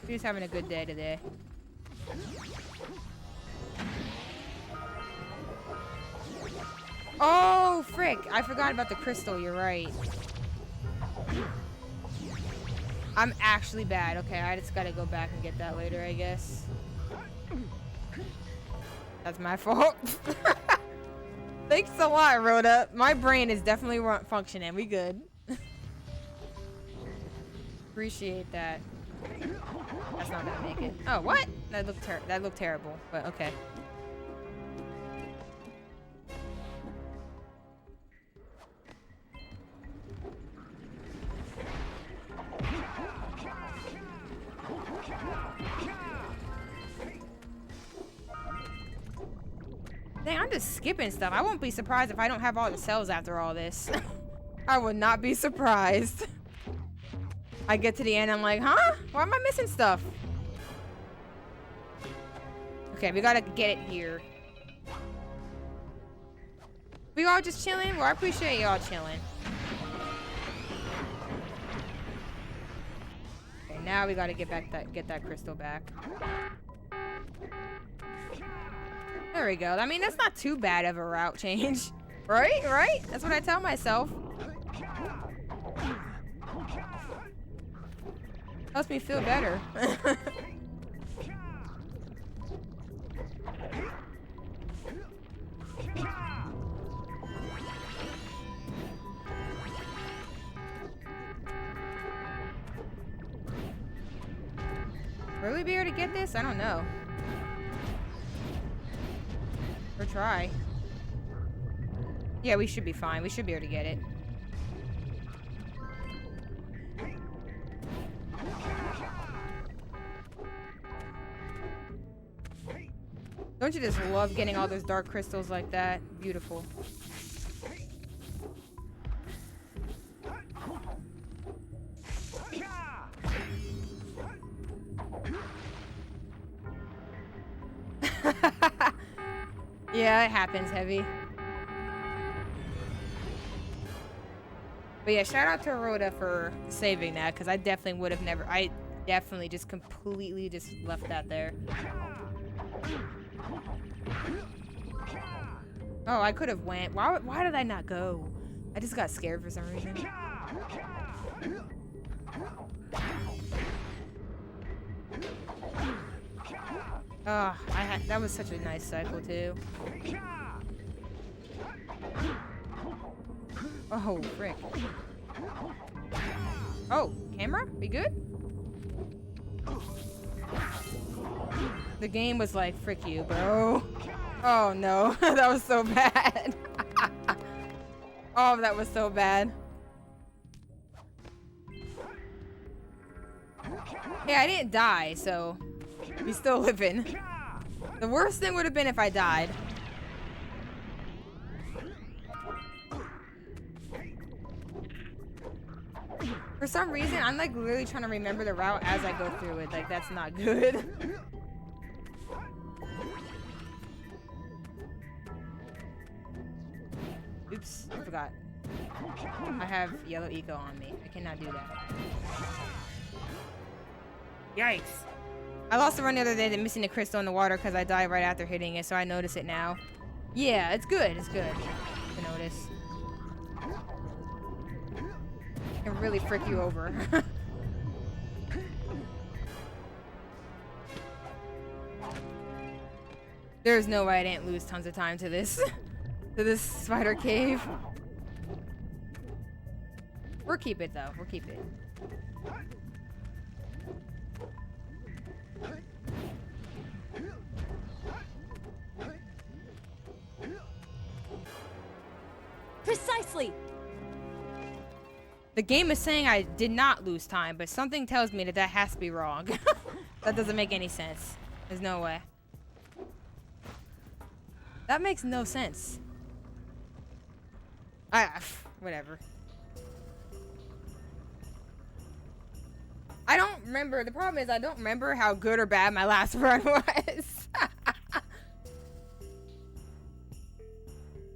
S1: We're just having a good day today. Oh, frick. I forgot about the crystal. You're right. I'm actually bad. Okay, I just gotta go back and get that later, I guess. That's my fault. Thanks a lot, Rhoda. My brain is definitely functioning. We good. Appreciate that. That's not gonna make it. Oh, what? That looked terrible, but okay. Dang, I'm just skipping stuff. I won't be surprised if I don't have all the cells after all this. I would not be surprised. I get to the end, I'm like, huh? Why am I missing stuff? Okay, we gotta get it here. We all just chilling? Well, I appreciate y'all chilling. Okay, now we gotta get that crystal back. There we go. I mean, that's not too bad of a route change. Right? Right? That's what I tell myself. Helps me feel better. Really be able to get this? I don't know. Or try. Yeah, we should be fine. We should be able to get it. Don't you just love getting all those dark crystals like that? Beautiful. Yeah, it happens, Heavy. But yeah, shout out to Rhoda for saving that, because I definitely would have never... I definitely just completely just left that there. Oh, I could have went. Why did I not go? I just got scared for some reason. Oh, that was such a nice cycle too. Oh, frick. Oh, camera? We good? The game was like, frick you, bro. Oh no, that was so bad. Oh, that was so bad. Hey, I didn't die, so we still living. The worst thing would have been if I died. For some reason, I'm like literally trying to remember the route as I go through it. Like, that's not good. Oops, I forgot. I have yellow eco on me. I cannot do that. Yikes. I lost the run the other day, missing the crystal in the water because I died right after hitting it, so I notice it now. Yeah, it's good. It's good to notice. It can really frick you over. There's no way I didn't lose tons of time to this. To this spider cave. We'll keep it though. We'll keep it.
S2: Precisely.
S1: The game is saying I did not lose time, but something tells me that that has to be wrong. That doesn't make any sense. There's no way. That makes no sense. Whatever. I don't remember. The problem is I don't remember how good or bad my last run was.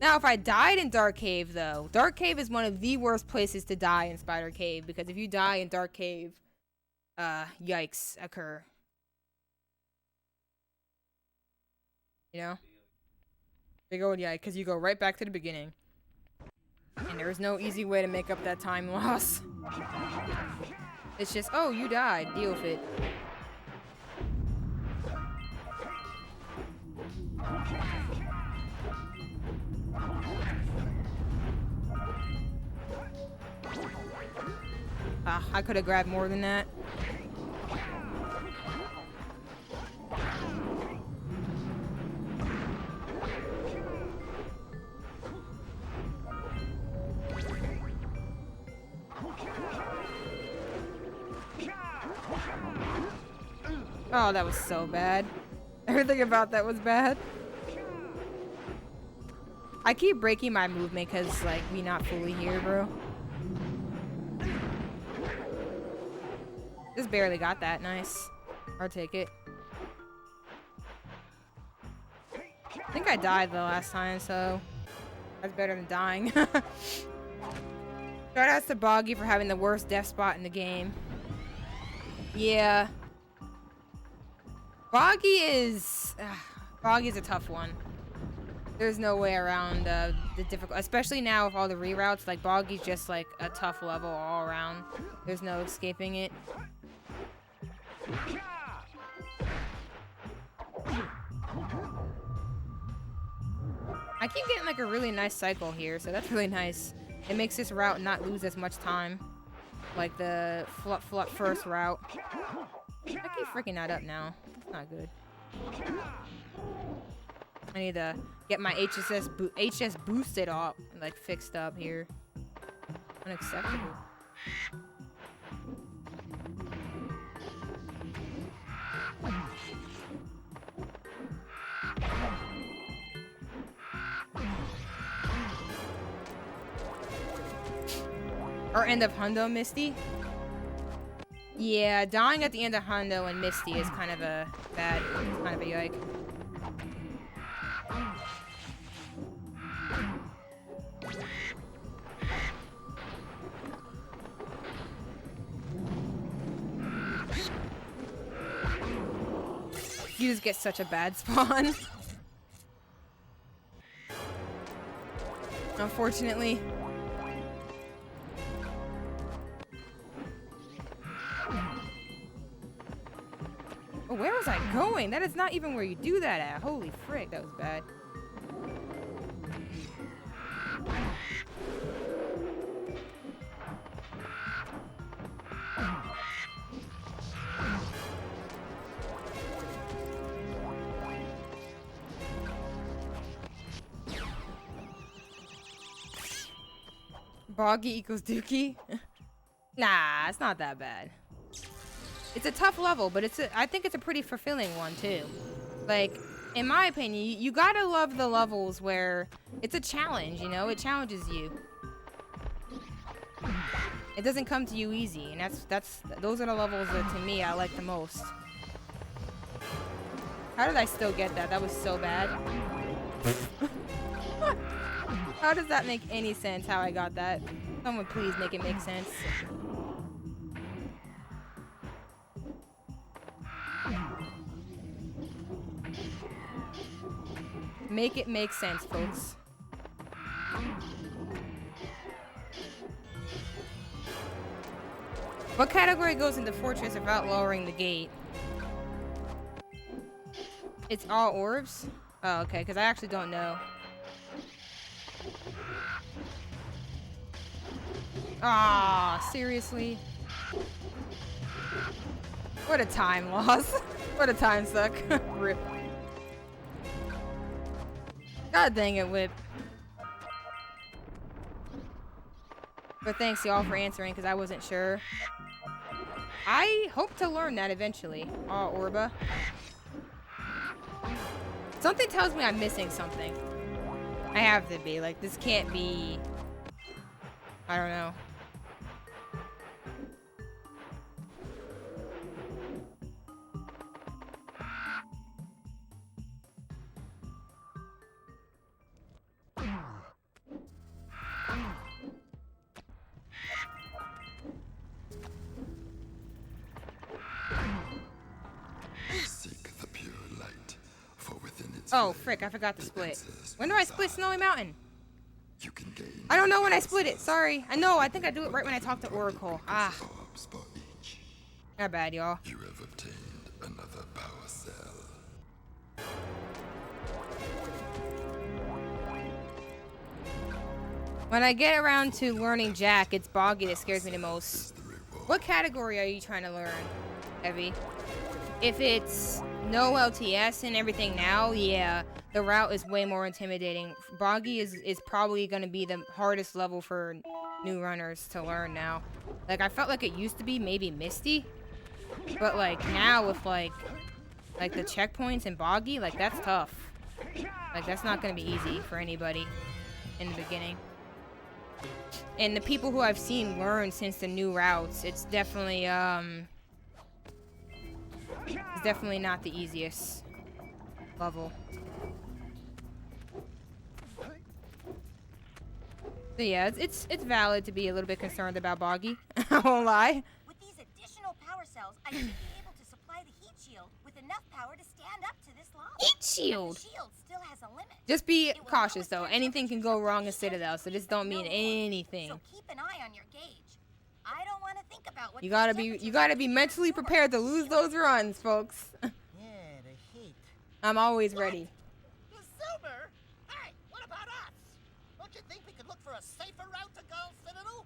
S1: Now, if I died in Dark Cave, though, Dark Cave is one of the worst places to die in Spider Cave, because if you die in Dark Cave, yikes occur. You know? Big old yikes, because you go right back to the beginning. And there is no easy way to make up that time loss. It's just, oh, you died. Deal with it. I could have grabbed more than that. Oh, that was so bad. Everything about that was bad. I keep breaking my movement because, like, we not fully here, bro. Just barely got that. Nice. I'll take it. I think I died the last time, so that's better than dying. Shout outs to Boggy for having the worst death spot in the game. Yeah. Boggy's a tough one. There's no way around the difficult, especially now with all the reroutes. Like, Boggy's just like a tough level all around. There's no escaping it. I keep getting like a really nice cycle here, so that's really nice. It makes this route not lose as much time, like the flup first route. I keep freaking that up now. That's not good. I need to get my HS boosted up, like fixed up here. Unacceptable. Or end of Hundo Misty? Yeah, dying at the end of Hundo and Misty is kind of a bad, kind of a yike. You just get such a bad spawn. Unfortunately. Oh, where was I going? That is not even where you do that at. Holy frick, that was bad. Boggy equals Dookie? Nah, it's not that bad. It's a tough level, but I think it's a pretty fulfilling one too. Like, in my opinion, you gotta love the levels where it's a challenge, you know? It challenges you. It doesn't come to you easy, and those are the levels that, to me, I like the most. How did I still get that? That was so bad. How does that make any sense, how I got that? Someone please make it make sense. Make it make sense, folks. What category goes into Fortress without lowering the gate? It's all orbs? Oh, okay, because I actually don't know. Ah, seriously? What a time loss. What a time suck. Rip. God dang it, Whip. But thanks y'all for answering, because I wasn't sure. I hope to learn that eventually. Oh, Orba. Something tells me I'm missing something. I have to be. Like, this can't be... I don't know.
S6: Seek the pure light, for within its
S1: Oh, frick, I forgot to split. When do I split Snowy Mountain?
S6: you can gain.
S1: I don't know when I split it. Sorry. I know. I think I do it right when I talk to Oracle. Ah.
S6: Orbs for each.
S1: Not bad, y'all.
S6: You have obtained another power cell.
S1: When I get around to learning Jak, it's Boggy that scares me the most.
S6: The reward.
S1: What category are you trying to learn, Evie? If it's no LTS and everything now, yeah, the route is way more intimidating. Boggy is probably going to be the hardest level for new runners to learn now. Like, I felt like it used to be maybe Misty, but like now with like the checkpoints and Boggy, like that's tough. Like, that's not going to be easy for anybody. in the beginning. And the people who I've seen learn since the new routes, it's definitely not the easiest level. So yeah, it's valid to be a little bit concerned about Boggy. I won't lie.
S7: With these additional power cells, I should be able to supply the heat shield with enough power to stand up to this lava.
S1: Heat shield.
S7: The shield still has a limit.
S1: Just be cautious though. Anything can go wrong in Citadel, so this don't mean anything.
S7: So keep an eye on your gauge. I don't want to think about what
S1: You gotta be mentally prepared to lose those runs, folks.
S3: Yeah, the heat.
S1: I'm always ready.
S3: You Silver? Hey, what about us? Don't you think we could look for a safer route to Gull Citadel?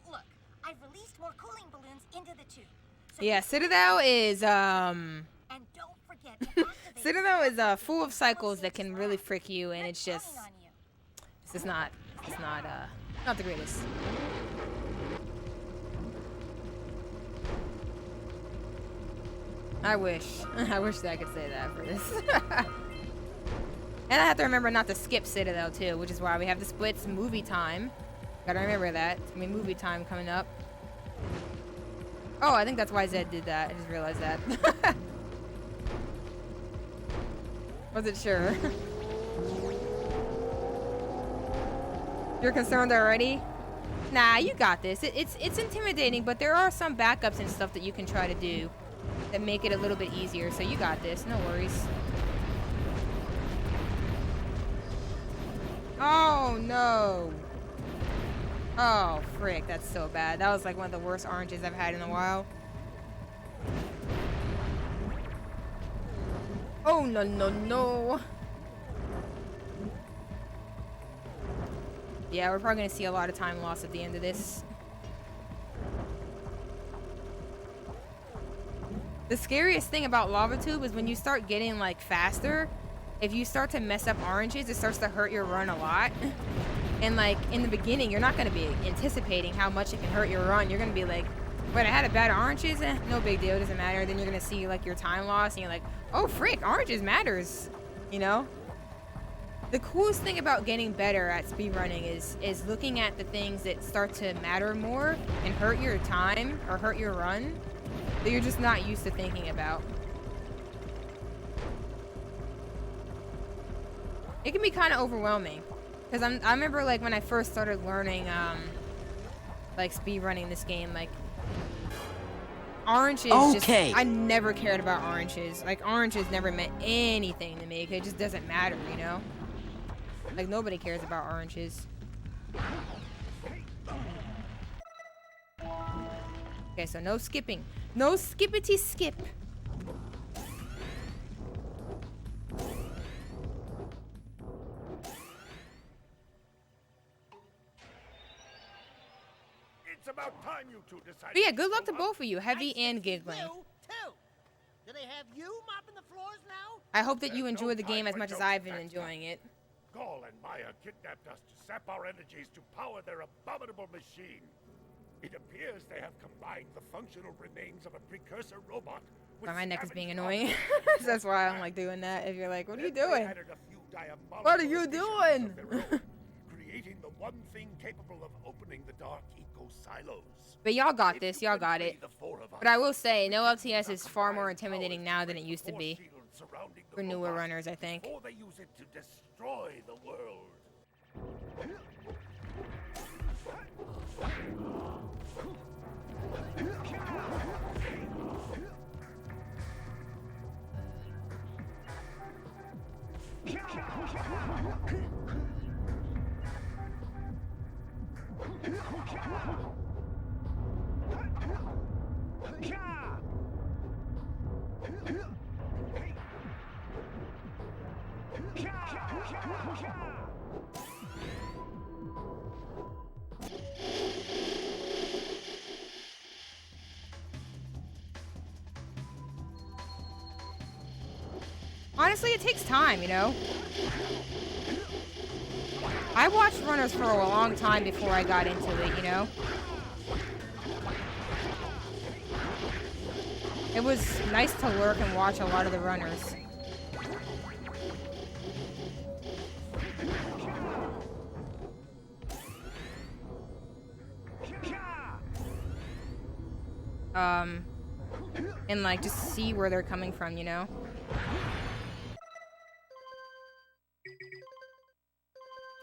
S7: Look, I've released more cooling balloons into the tube. So
S1: Yeah, Citadel is
S7: and don't forget to activate
S1: Citadel is full of cycles that can really frick you, and it's just it's not the greatest. I wish that I could say that for this. And I have to remember not to skip Citadel too, which is why we have the Splits movie time. Gotta remember that. It's gonna be movie time coming up. Oh, I think that's why Zed did that. I just realized that. Wasn't sure. You're concerned already? Nah, you got this. It's intimidating, but there are some backups and stuff that you can try to do that make it a little bit easier. So you got this. No worries. Oh, no. Oh, frick. That's so bad. That was like one of the worst oranges I've had in a while. Oh, no, no, no. Yeah, we're probably going to see a lot of time loss at the end of this. The scariest thing about Lava Tube is when you start getting, like, faster, if you start to mess up oranges, it starts to hurt your run a lot. And, like, in the beginning, you're not going to be anticipating how much it can hurt your run. You're going to be like, wait, I had a bad oranges? No big deal, it doesn't matter. Then you're going to see, like, your time loss, and you're like, oh, frick, oranges matters, you know? The coolest thing about getting better at speedrunning is looking at the things that start to matter more and hurt your time or hurt your run that you're just not used to thinking about. It can be kind of overwhelming. Because I remember, like, when I first started learning, like, speedrunning this game, like, oranges just, I never cared about oranges. Like, oranges never meant anything to me. It just doesn't matter, you know? Like, nobody cares about oranges. Okay, so no skipping. No skippity skip.
S4: It's about time you two decided.
S1: But yeah, good luck to both of you, Heavy and Giggling.
S3: You, too. Do they have you mopping the floors now?
S1: I hope that you enjoy the game as much as I've been enjoying it.
S4: Gall and Maya kidnapped us to sap our energies to power their abominable machine. It appears they have combined the functional remains of a precursor robot with
S1: My neck is being
S4: scavenged
S1: annoying.
S4: objects.
S1: That's why I'm like doing that. If you're like, what are you
S4: Then they
S1: doing?
S4: added a few diabolical
S1: What are you
S4: additions
S1: doing?
S4: of their own, creating the one thing capable of opening the dark eco silos.
S1: But y'all got
S4: If
S1: this.
S4: you
S1: Y'all
S4: can
S1: got
S4: free
S1: it.
S4: the four of us,
S1: But I will say, no
S4: we
S1: LTS
S4: can
S1: is far more
S4: combine
S1: intimidating
S4: powers
S1: now
S4: to
S1: than it
S4: break
S1: used to
S4: force
S1: be.
S4: fields surrounding the
S1: For newer
S4: robot
S1: runners, I think.
S4: Before they use it to destroy the world.
S1: Honestly, it takes time, you know? I watched runners for a long time before I got into it, you know? It was nice to lurk and watch a lot of the runners. and like just see where they're coming from, you know?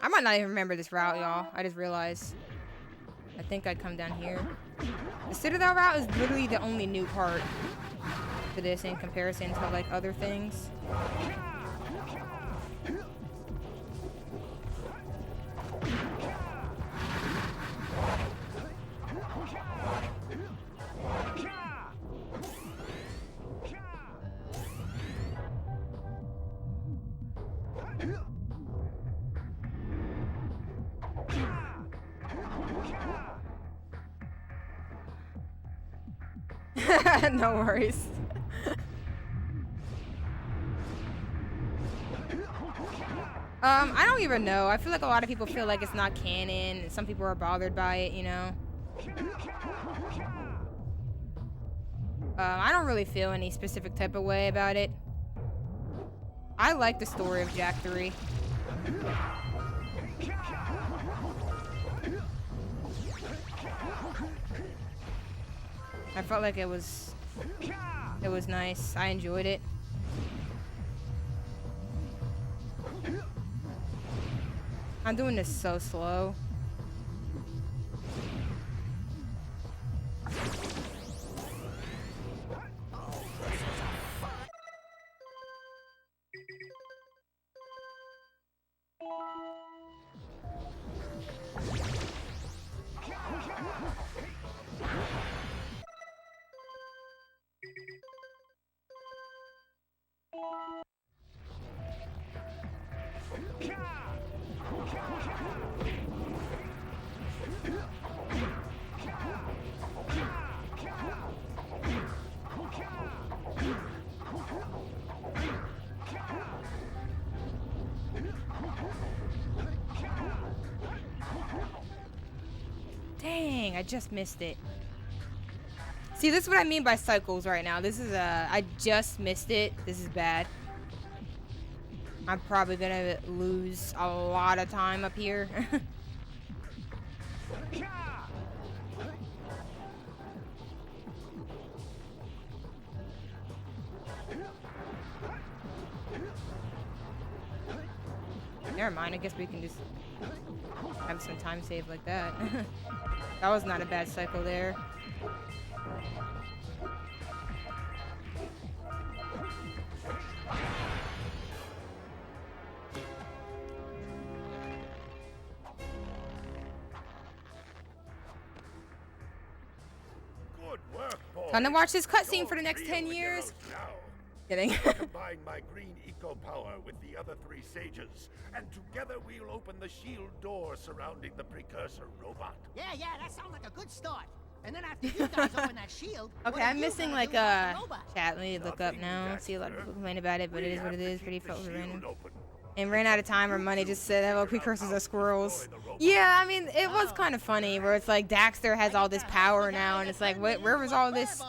S1: I might not even remember this route, y'all. I just realized. I think I'd come down here. The Citadel route is literally the only new part to this in comparison to like other things. No worries. I don't even know. I feel like a lot of people feel like it's not canon, and some people are bothered by it, you know? I don't really feel any specific type of way about it. I like the story of Jak 3. I felt like it was nice. I enjoyed it. I'm doing this so slow. Dang, I just missed it. See, this is what I mean by cycles right now. This is I just missed it. This is bad. I'm probably gonna lose a lot of time up here. Never mind, I guess we can just have some time saved like that. That was not a bad cycle there.
S4: Good work, boy.
S1: Time to watch this cutscene for the next 10 years. Kidding.
S4: Combine my green eco power with the other 3 sages, and together we'll open the shield door surrounding the Precursor robot.
S3: Yeah, that sounds like a good start. And then after you guys open that shield,
S1: Okay, I'm missing like a chat. Let me look up now. See a lot of people complain about it, but it is what it is. Pretty random. And ran out of time or money. Just said, "Hello, precursors are squirrels." Yeah, I mean, it was kind of funny where it's like Daxter has all this power now, and it's like, where was all this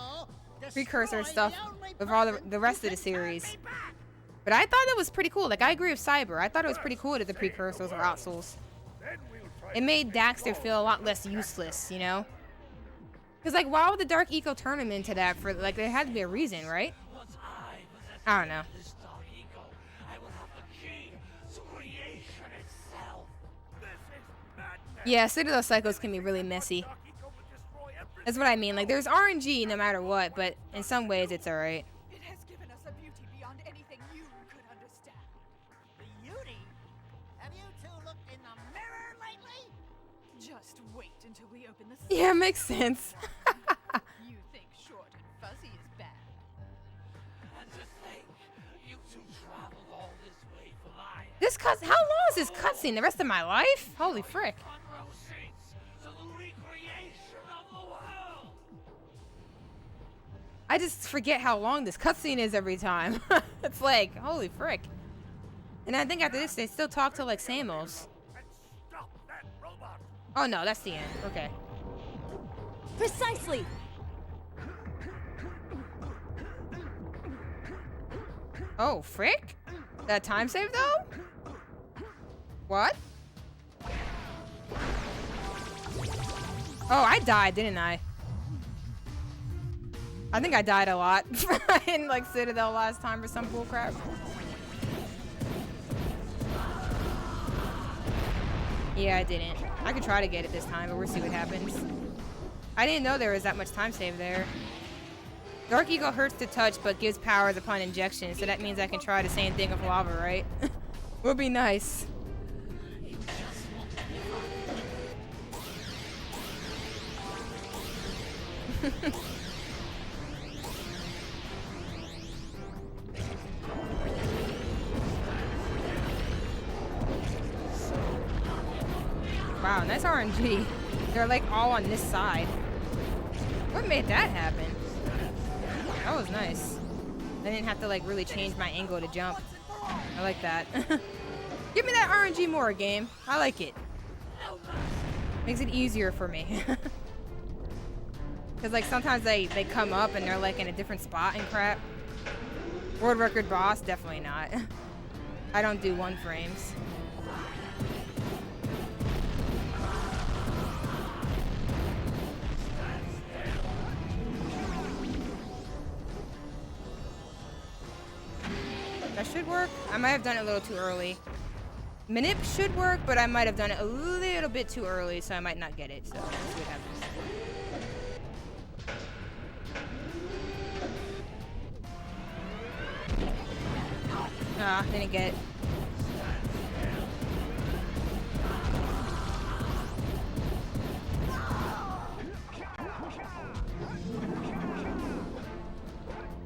S1: precursor stuff with all the rest of the series? But I thought it was pretty cool. Like, I agree with Cyber. I thought it was pretty cool that the precursors were outsouls. It made Daxter feel a lot less useless, you know? Because, like, why would the Dark Eco turn him into that? For like, there had to be a reason, right? I don't know. Yeah, Citadel cycles can be really messy. That's what I mean. Like, there's RNG no matter what, but in some ways it's alright.
S2: It has given us a beauty beyond anything you could understand.
S3: Beauty? Have you two looked in the mirror lately?
S2: Just wait until we open the
S1: Yeah, makes sense.
S2: You think short and fuzzy is bad.
S5: And to think, you two traveled all this way for mine.
S1: This how long is this cutscene? The rest of my life? Holy frick. I just forget how long this cutscene is every time. It's like, holy frick. And I think after this, they still talk to like Samuels. Oh no, that's the end. Okay.
S2: Precisely.
S1: Oh, frick? That time save though? What? Oh, I died, didn't I? I think I died a lot in like Citadel last time or some bullcrap. Yeah, I didn't. I could try to get it this time, but we'll see what happens. I didn't know there was that much time save there. Dark Eagle hurts to touch, but gives powers upon injection, so that means I can try the same thing with lava, right? Would be nice. Wow, nice RNG. They're like all on this side. What made that happen? That was nice. I didn't have to like really change my angle to jump. I like that. Give me that RNG more, game. I like it. Makes it easier for me. Cause like sometimes they come up and they're like in a different spot and crap. World record boss, definitely not. I don't do 1 frames. That should work. I might have done it a little too early. Manip should work, but I might have done it a little bit too early, so I might not get it. So let's see what happens. Ah, didn't get it.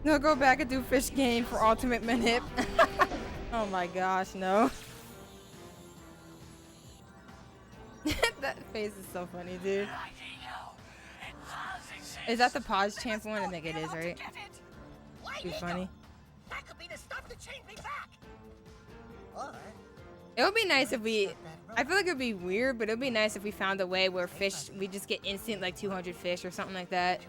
S1: No, go back and do fish game for ultimate manip. Oh my gosh, no. That face is so funny, dude. Is that the pause champ one? I think it is, right? Too funny.
S3: That could be the stuff that changed me back. Or
S1: It would be nice if we... I feel like it would be weird, but it would be nice if we found a way where fish... We just get instant, like, 200 fish or something like that.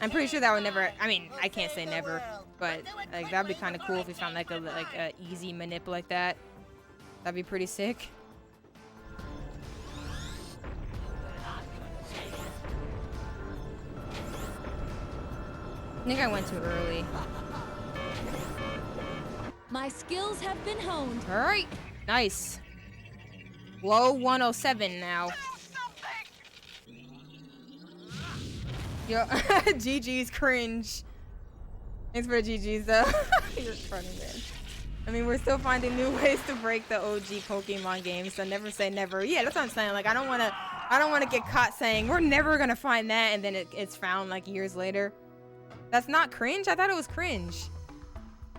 S1: I'm pretty sure that would never... I mean, I can't say never, but, like, that would be kind of cool if we found, like, a easy manip like that. That'd be pretty sick. I think I went too early.
S8: My skills have been honed.
S1: All right, nice. Low 107 now. Yo, GG's cringe. Thanks for the GG's though. You're funny, man. I mean, we're still finding new ways to break the OG Pokemon games, so never say never. Yeah, that's what I'm saying. Like, I don't wanna get caught saying we're never gonna find that, and then it's found like years later. That's not cringe. I thought it was cringe,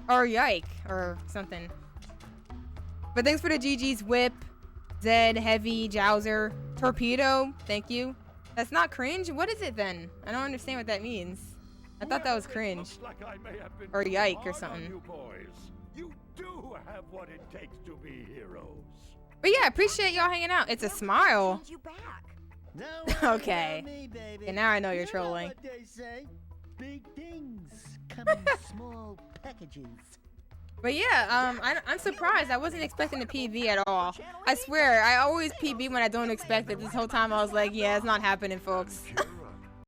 S1: or yike, or something. But thanks for the GG's whip, Zed, Heavy, Jowser, Torpedo. Thank you. That's not cringe. What is it then? I don't understand what that means. I thought that was cringe, or yike, or something.
S4: You do have what it takes to be heroes.
S1: But yeah, I appreciate y'all hanging out. It's a smile.
S3: you back.
S1: Okay. And now I know you're trolling.
S3: What they say. Big things come in small packages.
S1: But yeah, I'm surprised. I wasn't expecting a PB at all. I swear, I always PB when I don't expect it. This whole time I was like, yeah, it's not happening, folks.